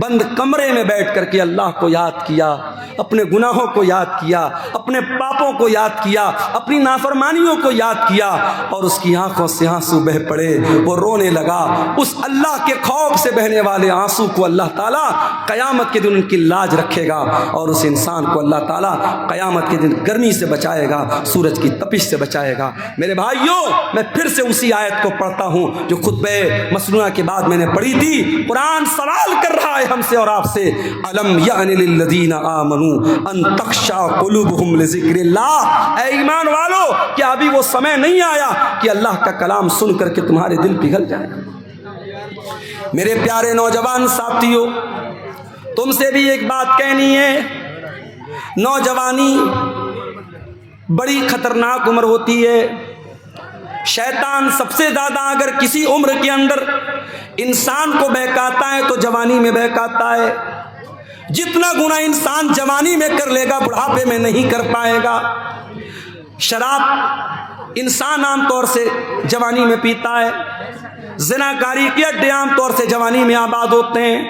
بند کمرے میں بیٹھ کر کے اللہ کو یاد کیا، اپنے گناہوں کو یاد کیا، اپنے پاپوں کو یاد کیا، اپنی نافرمانیوں کو یاد کیا، اور اس کی آنکھوں سے آنسو بہ پڑے، وہ رونے لگا۔ اس اللہ کے خوف سے بہنے والے آنسو کو اللہ تعالیٰ قیامت کے دن ان کی لاج رکھے گا، اور اس انسان کو اللہ تعالیٰ قیامت کے دن گرمی سے بچائے گا، سورج کی تپش سے بچائے گا۔ میرے بھائیوں، میں پھر سے اسی آیت کو پڑھتا ہوں جو خطبہ مسنونہ کے بعد میں نے پڑھی تھی۔ قرآن سوال کر رہا ہے ہم سے اور آپ سے، الم یعن للذین آمنوا ان تخشع قلوبہم لذکر اللہ، اے ایمان والو کیا ابھی وہ سمے نہیں آیا کہ اللہ کا کلام سن کر کے تمہارے دل پگھل جائے؟ میرے پیارے نوجوان ساتھیوں، تم سے بھی ایک بات کہنی ہے، نوجوانی بڑی خطرناک عمر ہوتی ہے۔ شیطان سب سے زیادہ اگر کسی عمر کے اندر انسان کو بہکاتا ہے تو جوانی میں بہکاتا ہے۔ جتنا گناہ انسان جوانی میں کر لے گا بڑھاپے میں نہیں کر پائے گا۔ شراب انسان عام طور سے جوانی میں پیتا ہے، زناکاری کے اڈے عام طور سے جوانی میں آباد ہوتے ہیں،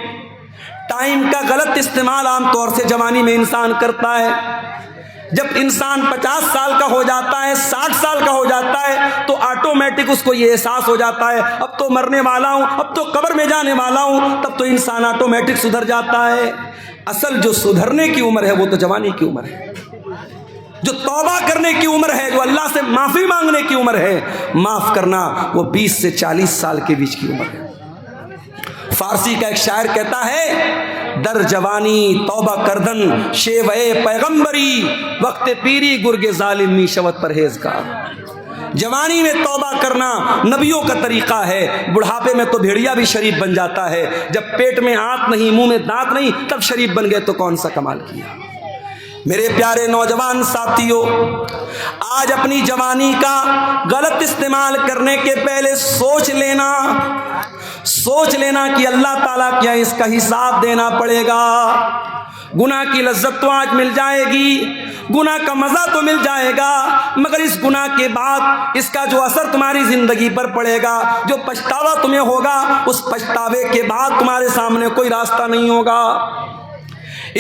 ٹائم کا غلط استعمال عام طور سے جوانی میں انسان کرتا ہے، جب انسان 50 سال کا ہو جاتا ہے، 60 سال کا ہو جاتا ہے، تو آٹومیٹک اس کو یہ احساس ہو جاتا ہے اب تو مرنے والا ہوں، اب تو قبر میں جانے والا ہوں، تب تو انسان آٹومیٹک سدھر جاتا ہے۔ اصل جو سدھرنے کی عمر ہے وہ تو جوانی کی عمر ہے، جو توبہ کرنے کی عمر ہے، جو اللہ سے معافی مانگنے کی عمر ہے، معاف کرنا، وہ 20 سے 40 سال کے بیچ کی عمر ہے۔ فارسی کا ایک شاعر کہتا ہے، در جوانی توبہ کردن شیوے پیغمبری، وقت پیری گرگ ظالم می شود پرہیزگار۔ جوانی میں توبہ کرنا نبیوں کا طریقہ ہے، بڑھاپے میں تو بھیڑیا بھی شریف بن جاتا ہے۔ جب پیٹ میں آنت نہیں، منہ میں دانت نہیں، تب شریف بن گئے تو کون سا کمال کیا۔ میرے پیارے نوجوان ساتھیوں، آج اپنی جوانی کا غلط استعمال کرنے کے پہلے سوچ لینا کہ اللہ تعالیٰ کیا اس کا حساب دینا پڑے گا۔ گناہ کی لذت تو آج مل جائے گی، گناہ کا مزہ تو مل جائے گا، مگر اس گناہ کے بعد اس کا جو اثر تمہاری زندگی پر پڑے گا، جو پچھتاوا تمہیں ہوگا، اس پچھتاوے کے بعد تمہارے سامنے کوئی راستہ نہیں ہوگا۔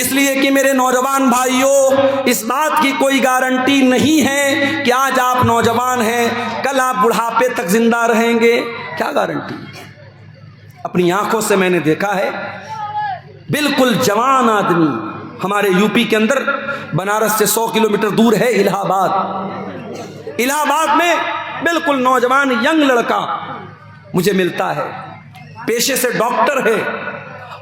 اس لیے کہ میرے نوجوان بھائیوں، اس بات کی کوئی گارنٹی نہیں ہے کہ آج آپ نوجوان ہیں، کل آپ بڑھاپے تک زندہ رہیں گے۔ کیا گارنٹی؟ اپنی آنکھوں سے میں نے دیکھا ہے، بالکل جوان آدمی، ہمارے یو پی کے اندر بنارس سے 100 کلومیٹر دور ہے الہ آباد میں بالکل نوجوان ینگ لڑکا مجھے ملتا ہے، پیشے سے ڈاکٹر ہے،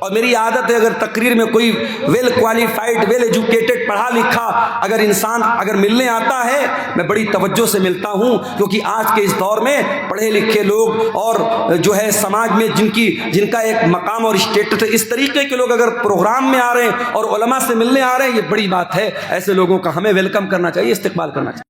اور میری عادت ہے اگر تقریر میں کوئی ویل کوالیفائڈ، ویل ایجوکیٹڈ، پڑھا لکھا اگر انسان اگر ملنے آتا ہے، میں بڑی توجہ سے ملتا ہوں، کیونکہ آج کے اس دور میں پڑھے لکھے لوگ اور جو ہے سماج میں جن کا ایک مقام اور اسٹیٹس ہے، اس طریقے کے لوگ اگر پروگرام میں آ رہے ہیں اور علماء سے ملنے آ رہے ہیں، یہ بڑی بات ہے۔ ایسے لوگوں کا ہمیں ویلکم کرنا چاہیے، استقبال کرنا چاہیے۔